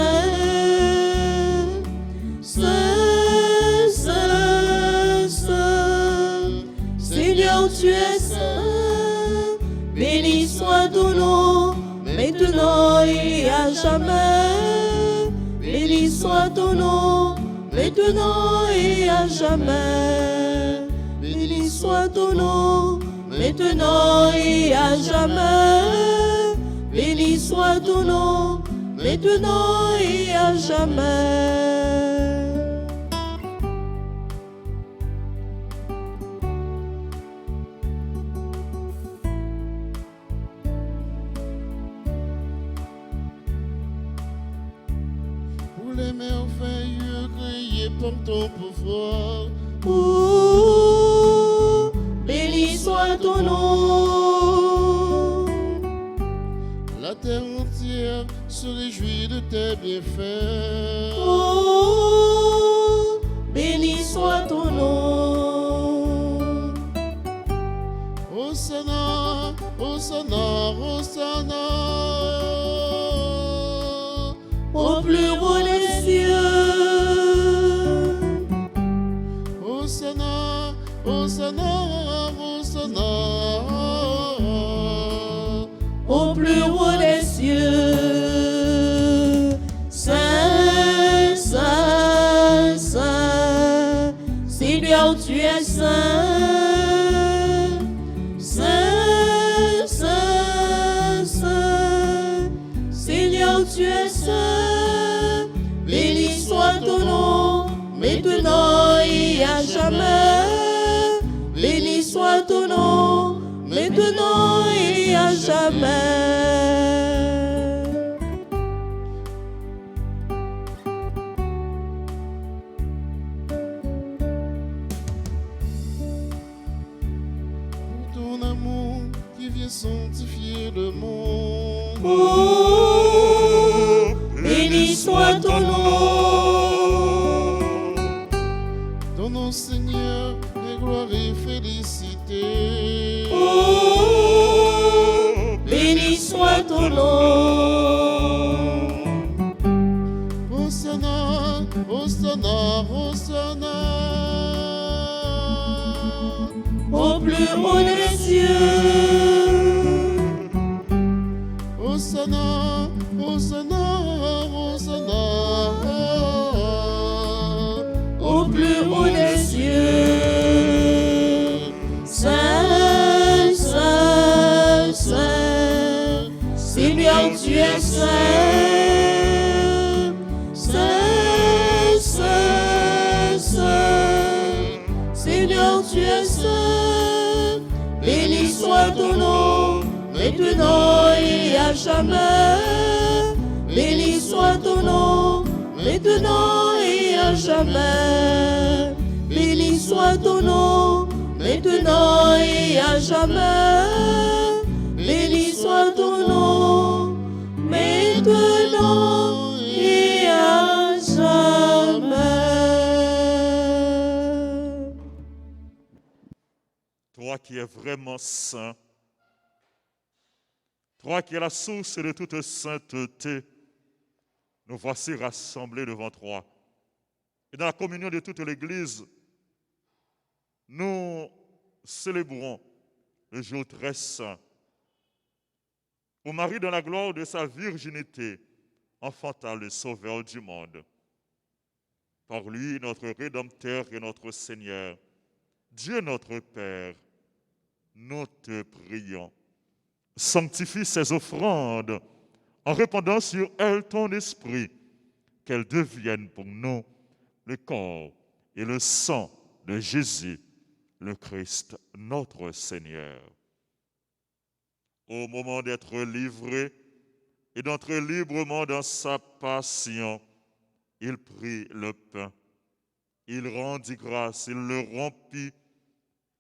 B: Saint, Saint, Saint, Seigneur, tu es saint. Béni soit ton nom, maintenant et à jamais. Béni soit ton nom, maintenant et à jamais. Béni soit ton nom, maintenant et à jamais. Béni soit ton nom, maintenant et à jamais.
D: Pour les merveilleux créés par ton pouvoir.
B: Oh, béni soit ton nom.
D: La terre entière se réjouit de tes bienfaits.
B: Oh, béni soit ton nom.
D: Hosanna, Hosanna, Hosanna.
B: Au plus haut des cieux.
D: Hosanna, Hosanna, Hosanna.
B: Au plus haut des cieux. Saint, Saint, Saint, Seigneur, tu es saint. Saint, Saint, Saint, Seigneur, tu es saint. Béni soit ton nom, maintenant
E: et à jamais. Béni soit ton nom, maintenant et à jamais.
D: Ton amour qui vient sanctifier le monde.
B: Oh, béni soit ton nom.
D: Ton nom, Seigneur, est gloire et félicité.
B: Oh, béni soit ton nom.
D: Hosanna, Hosanna, Hosanna.
B: Au plus haut des cieux.
D: Hosanna, Hosanna, Hosanna.
B: Au plus haut des cieux. Saint, Saint, Saint, Seigneur, tu es saint. Saint, Saint, Saint, Seigneur, tu es saint. Béni soit ton nom, maintenant et à jamais. Béni soit ton nom, maintenant et à jamais. Béni soit ton nom, maintenant et à jamais. Béni soit ton nom, maintenant et à jamais.
C: Toi qui es vraiment saint, toi qui es la source de toute sainteté, nous voici rassemblés devant toi. Et dans la communion de toute l'Église, nous célébrons le jour très saint où Marie, dans la gloire de sa virginité, enfanta le Sauveur du monde. Par lui, notre Rédempteur et notre Seigneur, Dieu notre Père, nous te prions. Sanctifie ces offrandes en répandant sur elles ton esprit, qu'elles deviennent pour nous le corps et le sang de Jésus, le Christ, notre Seigneur. Au moment d'être livré et d'entrer librement dans sa passion, il prit le pain, il rendit grâce, il le rompit,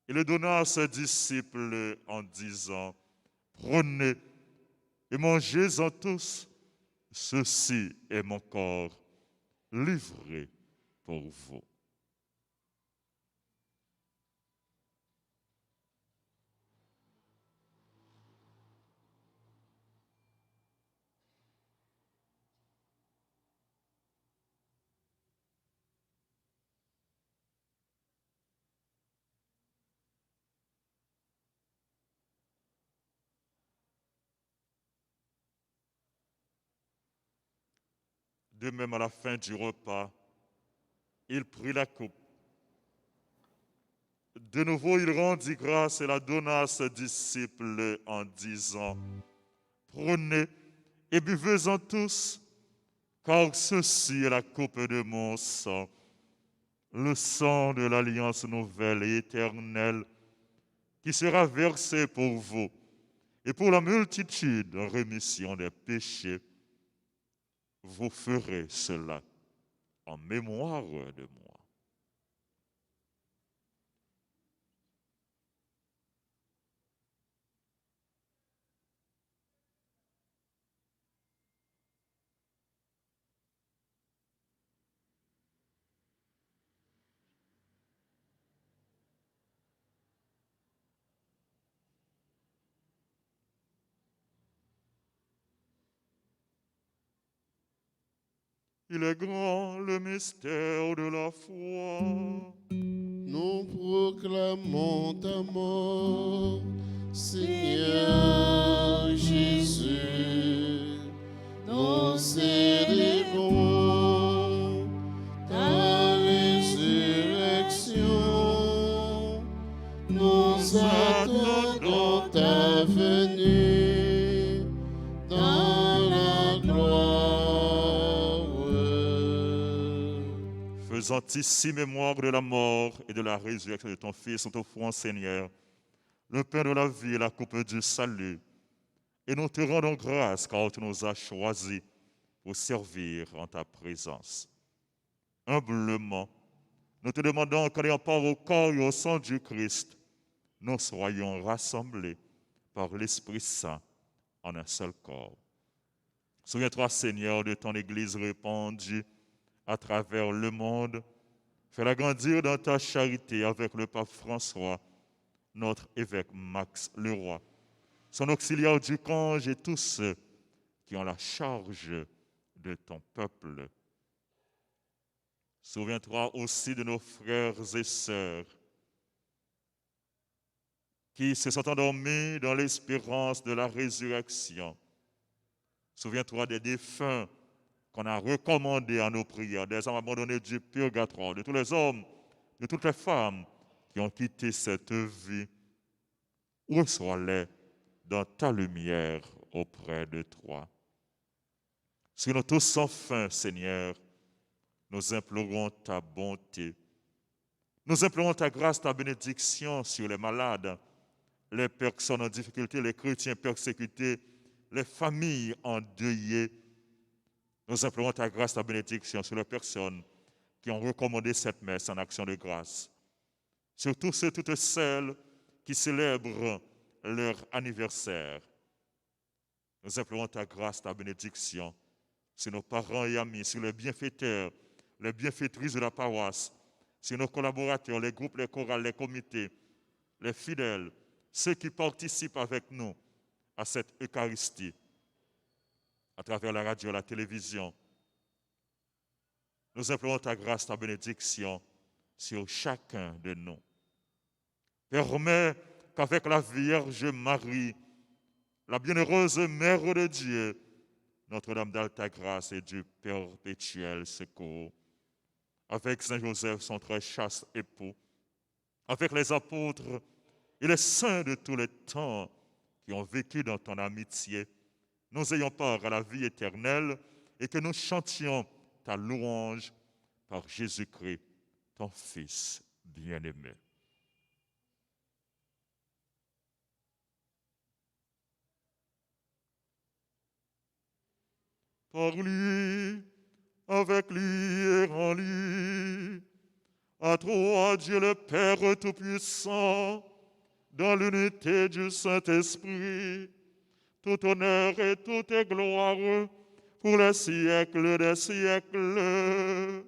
C: et le donna à ses disciples en disant, « Prenez et mangez-en tous, ceci est mon corps livré pour vous. » De même, à la fin du repas, il prit la coupe. De nouveau, il rendit grâce et la donna à ses disciples en disant, « Prenez et buvez-en tous, car ceci est la coupe de mon sang, le sang de l'alliance nouvelle et éternelle, qui sera versé pour vous et pour la multitude en rémission des péchés. Vous ferez cela en mémoire de moi. » Il est grand le mystère de la foi.
D: Nous proclamons ta mort, Seigneur Jésus. Nous célébrons ta résurrection. Nous attendons ta venue dans la gloire.
C: faisant ici mémoire de la mort et de la résurrection de ton Fils, nous t'offrons, Seigneur, le pain de la vie et la coupe du salut. Et nous te rendons grâce car tu nous as choisis pour servir en ta présence. Humblement, nous te demandons qu'en ayant part au corps et au sang du Christ, nous soyons rassemblés par l'Esprit Saint en un seul corps. Souviens-toi, Seigneur, de ton Église répandue à travers le monde. Fais-la grandir dans ta charité avec le pape François, notre évêque Max Leroy, son auxiliaire du Ducange et tous ceux qui ont la charge de ton peuple. Souviens-toi aussi de nos frères et sœurs qui se sont endormis dans l'espérance de la résurrection. Souviens-toi des défunts qu'on a recommandés à nos prières, des hommes abandonnés du purgatoire, de tous les hommes, de toutes les femmes qui ont quitté cette vie. Reçois-les dans ta lumière auprès de toi. Sur nous tous sans fin, Seigneur, nous implorons ta bonté. Nous implorons ta grâce, ta bénédiction sur les malades, les personnes en difficulté, les chrétiens persécutés, les familles endeuillées. Nous implorons ta grâce, ta bénédiction sur les personnes qui ont recommandé cette messe en action de grâce. Sur tous ceux, toutes celles qui célèbrent leur anniversaire. Nous implorons ta grâce, ta bénédiction sur nos parents et amis, sur les bienfaiteurs, les bienfaitrices de la paroisse, sur nos collaborateurs, les groupes, les chorales, les comités, les fidèles, ceux qui participent avec nous à cette Eucharistie, à travers la radio, la télévision. Nous implorons ta grâce, ta bénédiction sur chacun de nous. Permets qu'avec la Vierge Marie, la bienheureuse Mère de Dieu, Notre-Dame d'Alta Grâce et du perpétuel secours, avec Saint Joseph, son très chaste époux, avec les apôtres et les saints de tous les temps qui ont vécu dans ton amitié, nous ayons part à la vie éternelle et que nous chantions ta louange par Jésus-Christ, ton Fils bien-aimé. Par lui, avec lui et en lui, à toi, Dieu le Père Tout-Puissant, dans l'unité du Saint-Esprit, tout honneur et toute gloire pour les siècles des siècles.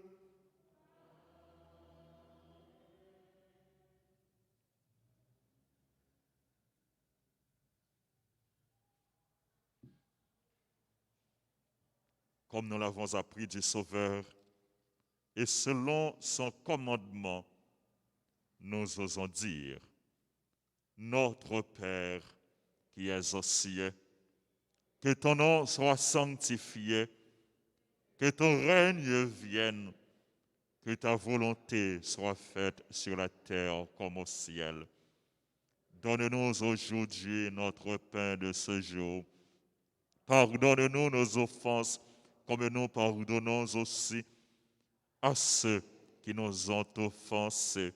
C: Comme nous l'avons appris du Sauveur, et selon son commandement, nous osons dire, Notre Père qui es aux cieux, que ton nom soit sanctifié, que ton règne vienne, que ta volonté soit faite sur la terre comme au ciel. Donne-nous aujourd'hui notre pain de ce jour. Pardonne-nous nos offenses, comme nous pardonnons aussi à ceux qui nous ont offensés.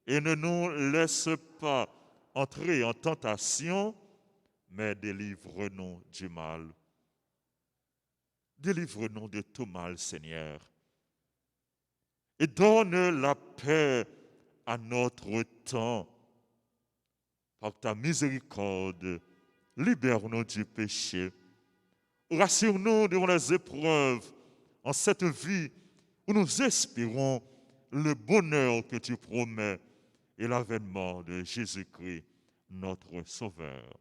C: Et ne nous laisse pas entrer en tentation, mais délivre-nous du mal. Délivre-nous de tout mal, Seigneur. Et donne la paix à notre temps. Par ta miséricorde, libère-nous du péché. Rassure-nous devant les épreuves en cette vie où nous espérons le bonheur que tu promets et l'avènement de Jésus-Christ, notre Sauveur.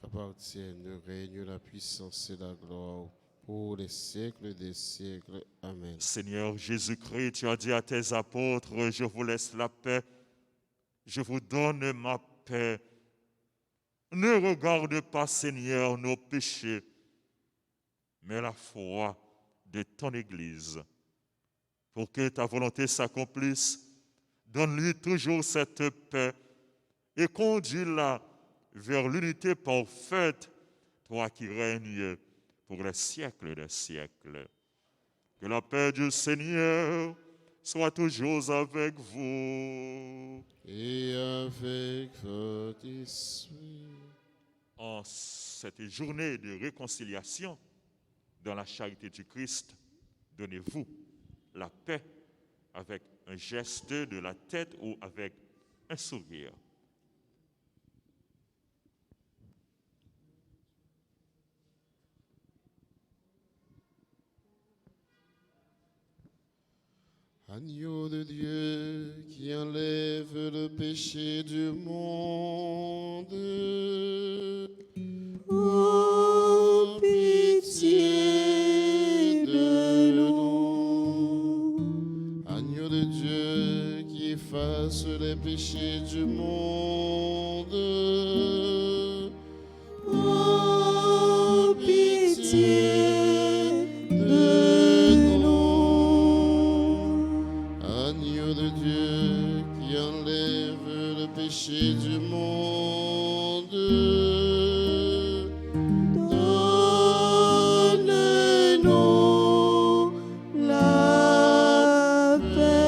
D: Qu'appartienne le règne, la puissance et la gloire pour les siècles des siècles. Amen.
C: Seigneur Jésus-Christ, tu as dit à tes apôtres, je vous laisse la paix, je vous donne ma paix. Ne regarde pas, Seigneur, nos péchés, mais la foi de ton Église. Pour que ta volonté s'accomplisse, donne-lui toujours cette paix et conduis-la vers l'unité parfaite, toi qui règnes pour les siècles des siècles. Que la paix du Seigneur soit toujours avec vous.
D: Et avec votre esprit.
C: En cette journée de réconciliation, dans la charité du Christ, donnez-vous la paix avec un geste de la tête ou avec un sourire.
D: Agneau de Dieu qui enlève le péché du monde.
B: Oh, pitié de nous.
D: Agneau de Dieu qui efface les péchés du monde.
B: Oh, pitié de
D: Agneau de Dieu qui enlève le péché du monde.
B: Donne-nous la paix.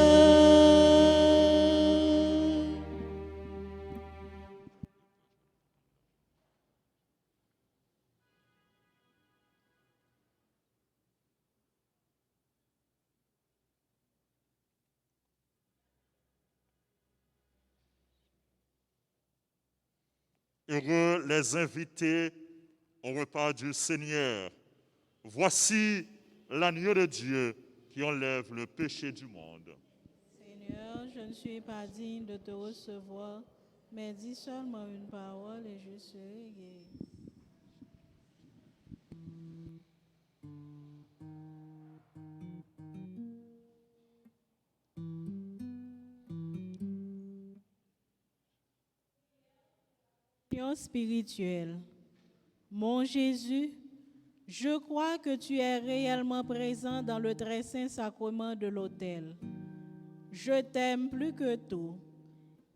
C: Heureux les invités au repas du Seigneur. Voici l'agneau de Dieu qui enlève le péché du monde.
A: Seigneur, je ne suis pas digne de te recevoir, mais dis seulement une parole et je serai guéri. Union spirituelle. Mon Jésus, je crois que tu es réellement présent dans le très saint sacrement de l'autel. Je t'aime plus que tout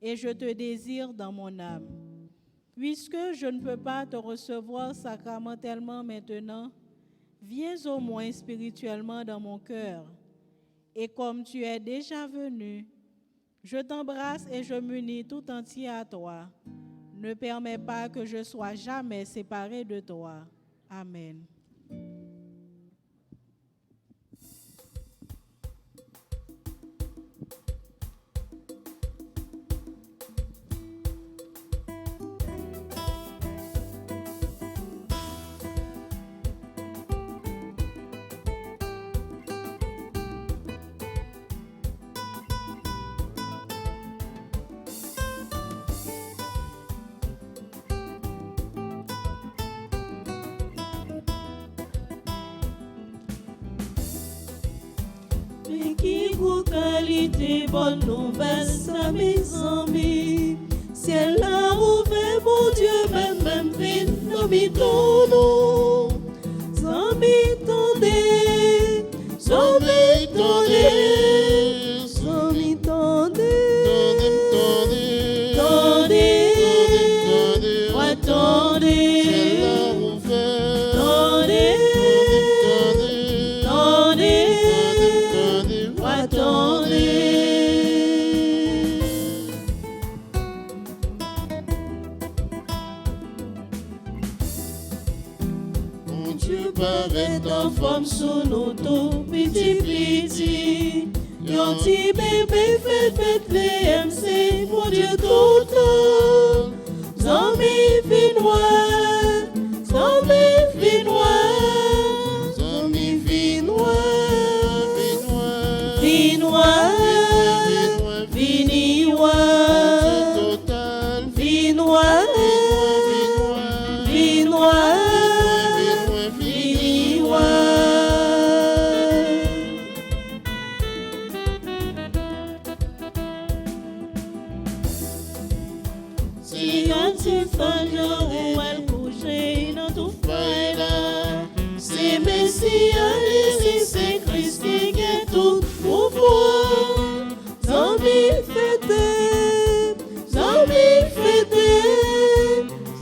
A: et je te désire dans mon âme. Puisque je ne peux pas te recevoir sacramentellement maintenant, viens au moins spirituellement dans mon cœur. Et comme tu es déjà venu, je t'embrasse et je m'unis tout entier à toi. Ne permets pas que je sois jamais séparé de toi. Amen.
B: Qui pour qualité bonne nouvelle, ça mes amis. Ciel a ouvert, mon Dieu, même vite, nous m'étonnons. Zami tendez, zami tendez, zami tendez, tendez, attendez.
D: Ciel a ouvert.
B: Tendez, tendez, attendez.
D: Mon Dieu
B: Paraît en forme sous nos dos, petit. Yon petit bébé fait Bethléem, c'est mon Dieu total. Zami vinois, zami vinois, zami vinois, vinois, vinois,
D: total.
B: vinois, vinois, vinois. Si un petit fanyo où elle couche dans tout faïda, c'est Messie, c'est Christ qui est tout pouvoir. Zami fêté, zami fêté,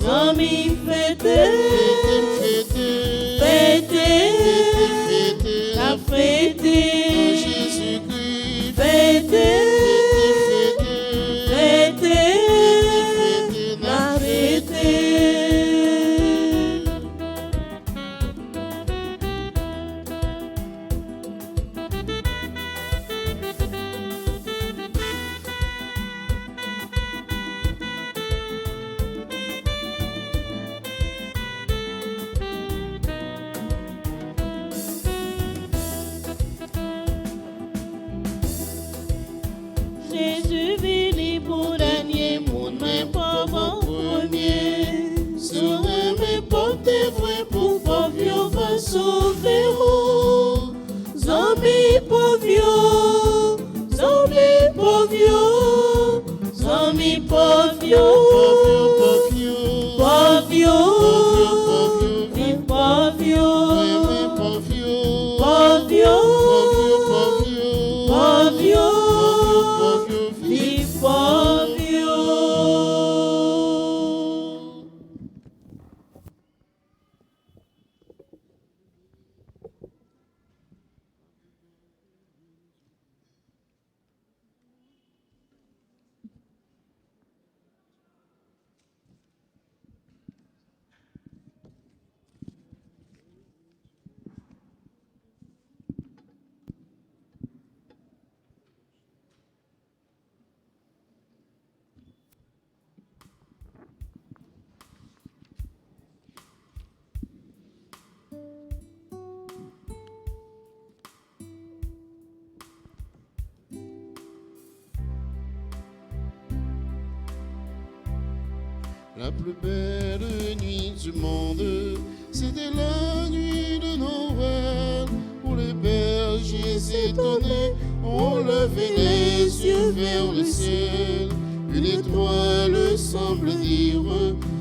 B: zami fêté, fêté, la fêté.
A: Jésus vini pour dernier monde, mais pas avant premier.
D: Serait mes portes vraies pour
A: Pauvio va sauver vous. Zombie pauvio, zombie pauvio, zombie pauvio, pauvio, vive pauvio, pauvio, pauvio, vive pauvio.
D: La plus belle nuit du monde, c'était la nuit de Noël, où les bergers étonnés ont levé les yeux vers le ciel. Une étoile semble dire,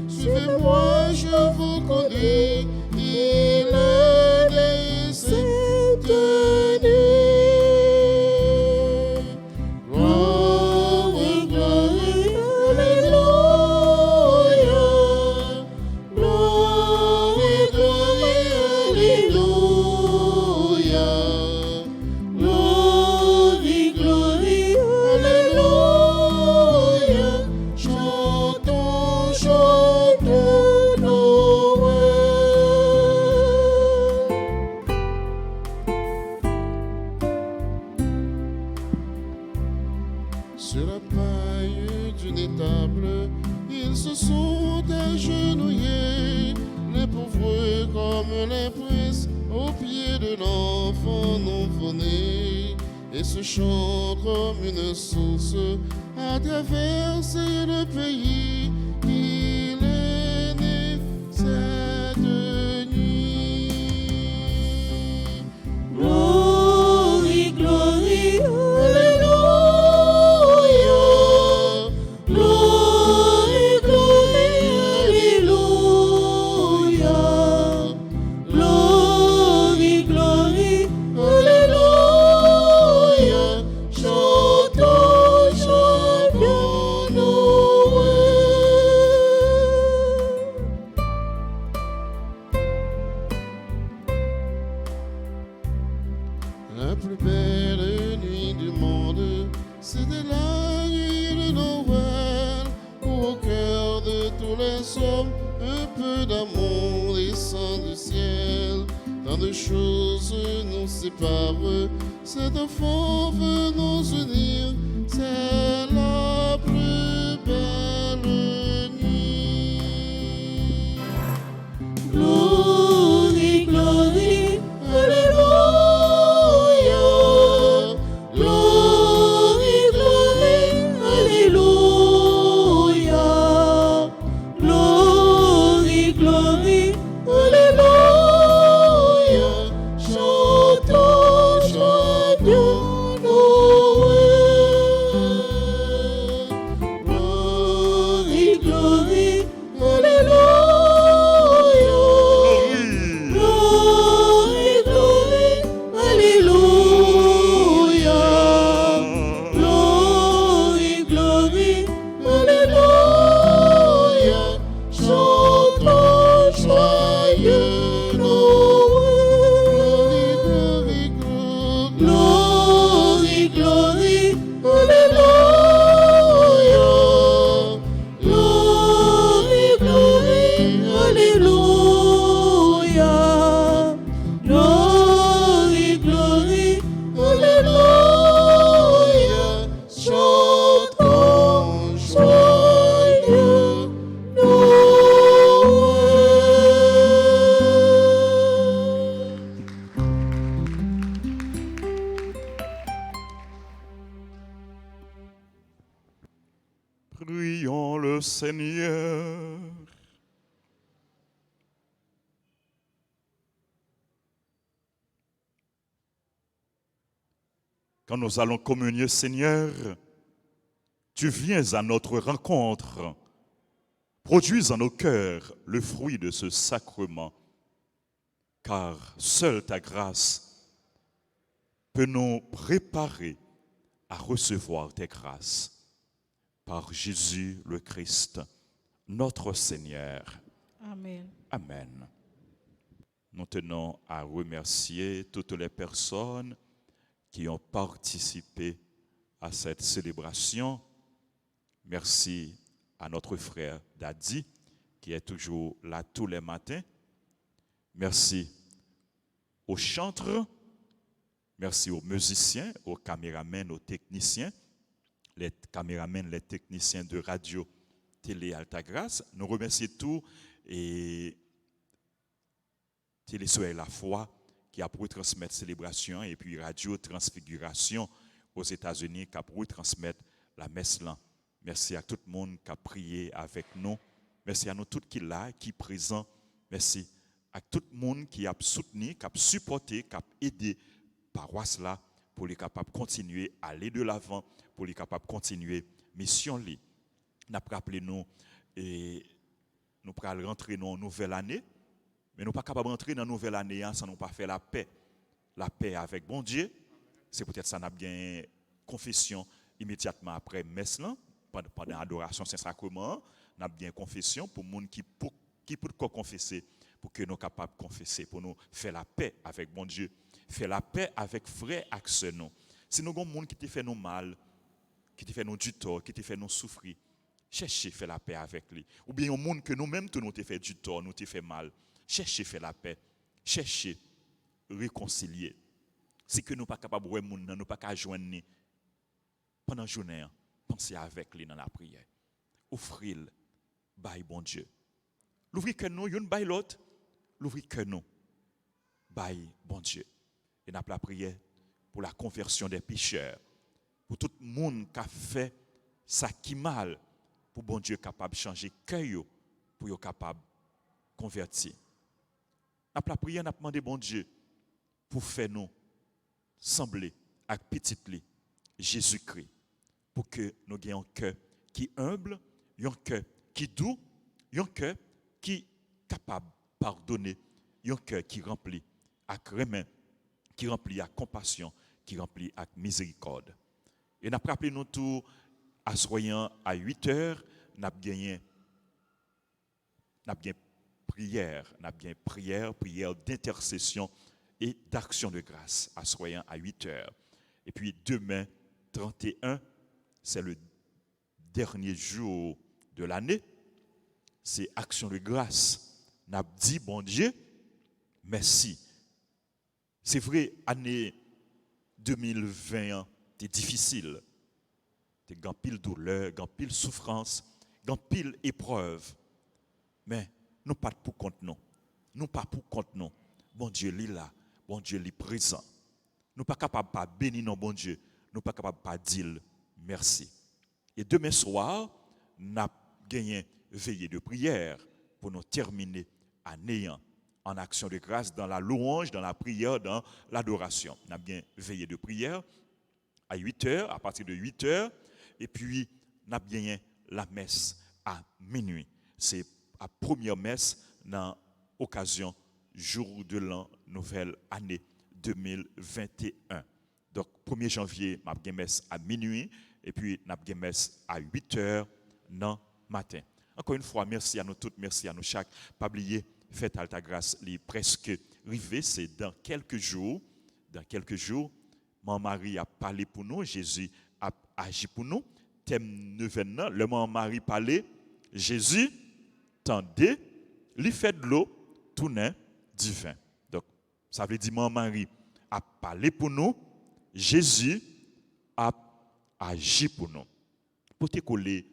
D: suivez-moi, je vous conduis, il est né cette nuit. Gloire, gloire, alléluia. Gloire, gloire, alléluia. Gloire, gloire, alléluia. Chantons, chantons Noël. Sur la paille d'une étable, ils se sont agenouillés, les pauvres comme les princes, aux pieds de l'enfant nouveau-né. Et ce chant comme une source a traversé le pays. Il est né cette nuit.
A: Glory, glory, alléluia. Glory, glory, alléluia. Glory, glory, alléluia. Chantons, chantons Noël.
D: La plus belle nuit du monde, c'était la nuit de Noël, où au cœur de tous les hommes, un peu d'amour descend du ciel. Tant de choses nous séparent, cet enfant veut nous unir, c'est la plus belle nuit.
A: Glory, glory, alléluia. Glory, glory, alléluia. Glory, glory, alléluia. Chantons, chantons Noël.
C: Prions le Seigneur. Quand nous allons communier, Seigneur, tu viens à notre rencontre. Produis en nos cœurs le fruit de ce sacrement, car seule ta grâce peut nous préparer à recevoir tes grâces. Par Jésus le Christ, notre Seigneur.
A: Amen.
C: Amen. Nous tenons à remercier toutes les personnes qui ont participé à cette célébration. Merci à notre frère Dadi, qui est toujours là tous les matins. Merci aux chantres, merci aux musiciens, aux caméramans, aux techniciens, les caméramans, les techniciens de radio, télé Altagrace. Nous remercions tous et Télé Soleil la Foi qui a pour transmettre célébration et puis Radio Transfiguration aux États-Unis qui a pour transmettre la messe là. Merci à tout le monde qui a prié avec nous. Merci à nous tous qui là, qui présent. Merci à tout le monde qui a soutenu, qui a supporté, qui a aidé paroisse là pour les capables de continuer à aller de l'avant, pour les capables de continuer mission li. Nous avons rappelé nous et nous allons rentrer dans une nouvelle année, mais nous ne sommes pas capables de rentrer dans une nouvelle année sans nous pas faire la paix. La paix avec bon Dieu. C'est peut-être ça, nous avons bien confession immédiatement après messe là, pendant l'adoration Saint-Sacrement. Nous avons bien confession pour les gens qui peuvent confesser, pour que nous soyons capables de confesser, pour nous faire la paix avec bon Dieu. Faire la paix avec frères et sœurs. Si nous avons des gens qui te fait nous mal, qui te fait nous du tort, qui te fait nous souffrir, cherchez à faire la paix avec lui. Ou bien au monde que nous-mêmes nous te fait du tort, nous te fait mal, cherchez à faire la paix, cherchez à réconcilier. Si que nous ne sommes pas capables de voir nous ne sommes pas capables de joindre pendant la journée, pensez avec lui dans la prière. Offrez-le, bye bon Dieu. L'ouvrir que nous, une bye l'autre, l'ouvrir que nous, bye bon Dieu. Et nous avons la prière pour la conversion des pécheurs, pour tout le monde qui a fait ça qui mal, pour bon Dieu capable de changer cœur, pour être capable de convertir. Nous avons la prière, nous avons demandé bon Dieu pour faire nous sembler à petit Jésus-Christ, pour que nous ayons un cœur qui est humble, un cœur qui est doux, un cœur qui est capable de pardonner, un cœur qui remplit avec remède, qui remplit avec compassion, qui remplit avec miséricorde. Et nous avons rappelé nous tous à soyant à 8 heures, nous avons bien prière d'intercession et d'action de grâce à soyant à 8 heures. Et puis demain, 31, c'est le dernier jour de l'année, c'est action de grâce. Nous avons dit, bon Dieu, merci. C'est vrai, l'année 2020, c'était difficile. C'était grand pile douleur, grand pile souffrance, grand pile épreuve. Mais nous pas pour compte nous. Nous pas pour compte nous. Bon Dieu est là, bon Dieu est présent. Nous pas capable pas bénir non bon Dieu, nous pas capable pas dire merci. Et demain soir, nous avons gagné veillée de prière pour nous terminer en ayant en action de grâce dans la louange, dans la prière, dans l'adoration. Nous avons bien veillé de prière à 8 heures, à partir de 8 heures, et puis nous avons bien la messe à minuit. C'est la première messe dans l'occasion jour de l'an, nouvelle année 2021. Donc 1er janvier, nous avons bien messe à minuit, et puis nous avons bien messe à 8 heures dans le matin. Encore une fois, merci à nous toutes, merci à nous chaque. Pas oublier, fête Altagrace, est presque arrivé, c'est dans quelques jours. Dans quelques jours, Maman Marie a parlé pour nous, Jésus a agi pour nous. Thème 9, le Maman Marie parlait, Jésus tendait, lui fait de l'eau, tournait du vin. Donc, ça veut dire Maman Marie a parlé pour nous, Jésus a agi pour nous. Pour te coller,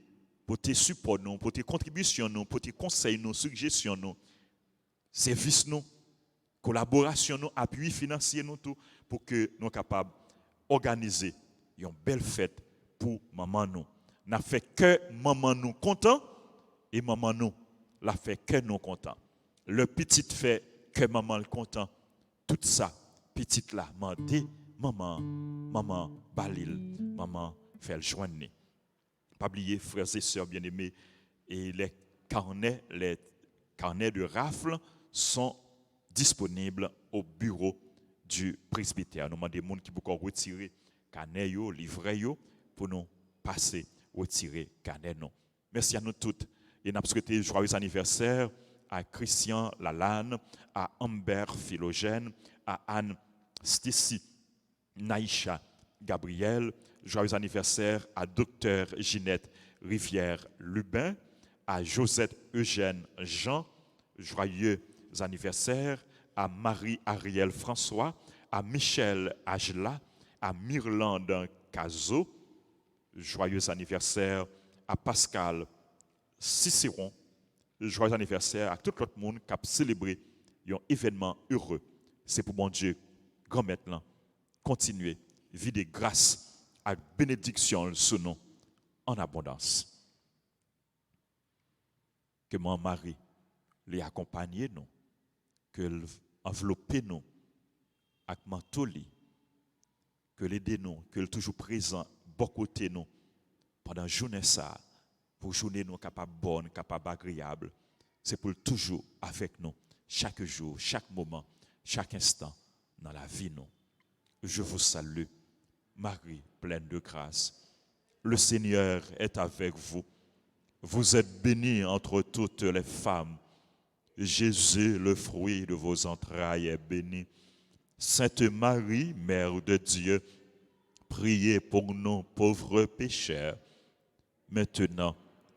C: pour tes supports, pour tes contributions, pour tes conseils, suggestions, services, collaboration, appui financier, tout, pour que nous soyons capables d'organiser une belle fête pour maman. Nous n'a fait que maman nous content et maman nous l'a fait que nous content. Le petit fait que maman le content. Tout ça, petite là, mandé, maman balil, maman fait le joindre. Pas oublier, frères et sœurs bien-aimés, et les carnets de rafle sont disponibles au bureau du presbytère. Nous demandons des gens qui peuvent retirer carnet, livret pour nous passer, retirer carnet. Merci à nous toutes. Et nous souhaitons joyeux anniversaire à Christian Lalanne, à Amber Philogène, à Anne Stécie, Naïcha Gabriel. Joyeux anniversaire à Dr Ginette Rivière-Lubin, à Josette Eugène Jean. Joyeux anniversaire à Marie-Ariel François, à Michel Agela, à Myrlande Cazot. Joyeux anniversaire à Pascal Cicéron. Joyeux anniversaire à tout l'autre monde qui a célébré un événement heureux. C'est pour mon Dieu, grand maintenant, continuer, vivre de grâce et bénédiction sur nous en abondance. Que mon mari les accompagne nous, que enveloppe nous avec manteau, que l'aide nous, que toujours présent, bon côté nous pendant la journée ça. Pour journée nous capable bonne, capable agréable, c'est pour toujours avec nous, chaque jour, chaque moment, chaque instant dans la vie nous. Je vous salue, Marie pleine de grâce. Le Seigneur est avec vous. Vous êtes bénie entre toutes les femmes. Jésus, le fruit de vos entrailles, est béni. Sainte Marie, Mère de Dieu, priez pour nous pauvres pécheurs, maintenant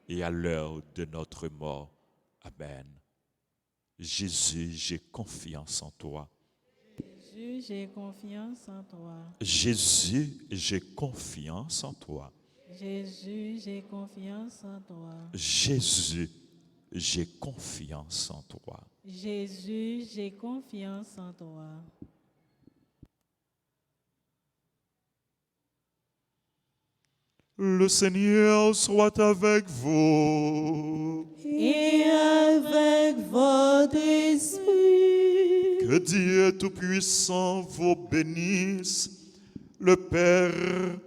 C: et à l'heure de notre mort. Amen. Jésus, j'ai confiance en toi.
A: Jésus, j'ai confiance en toi.
C: Jésus, j'ai confiance en toi.
A: Jésus, j'ai confiance en toi.
C: Jésus, j'ai confiance en toi.
A: Jésus, j'ai confiance en toi.
C: Le Seigneur soit avec vous.
B: Et avec votre esprit.
C: Que Dieu Tout-Puissant vous bénisse, le Père,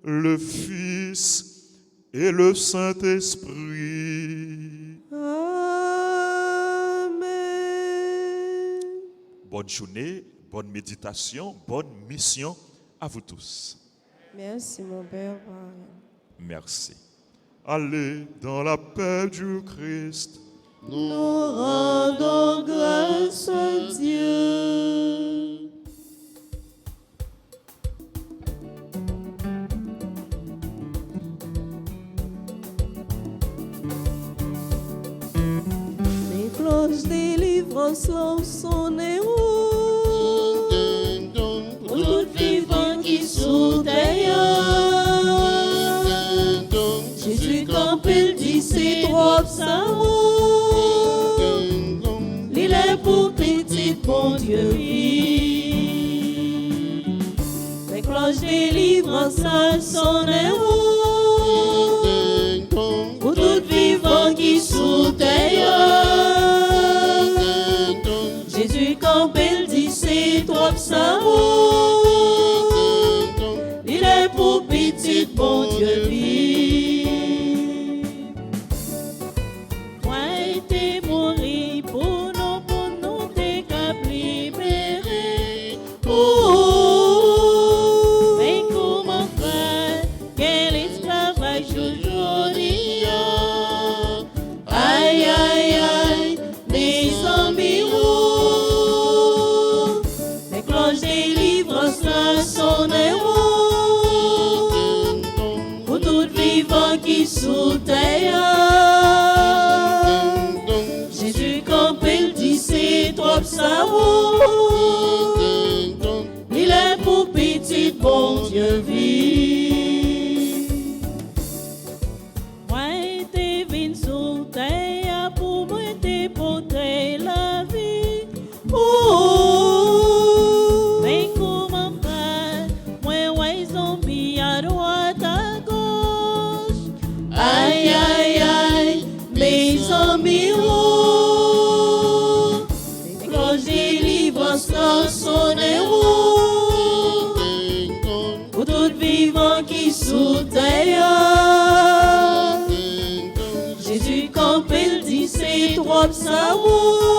C: le Fils et le Saint-Esprit.
B: Amen.
C: Bonne journée, bonne méditation, bonne mission à vous tous.
B: Merci mon Père.
C: Merci. Allez dans la paix du Christ.
B: Nous rendons grâce à Dieu. Les cloches délivrance sonneront pour tout vivant qui sous terre. Jésus campé dit c'est trop ça. Il est pour petit bon Dieu vie. Les cloches délivrance sonneront pour tout vivant qui sous terre. Jésus campé dit c'est trop ça. Il est pour petit bon Dieu vie. Qui sous terre. Jésus campé dit c'est trop ça. Il est pour petit bon Dieu vie. Moi t'es venu sous terre pour moi te porter la vie. Mais comment faire moi ouais zombie à droite à gauche. propre savon.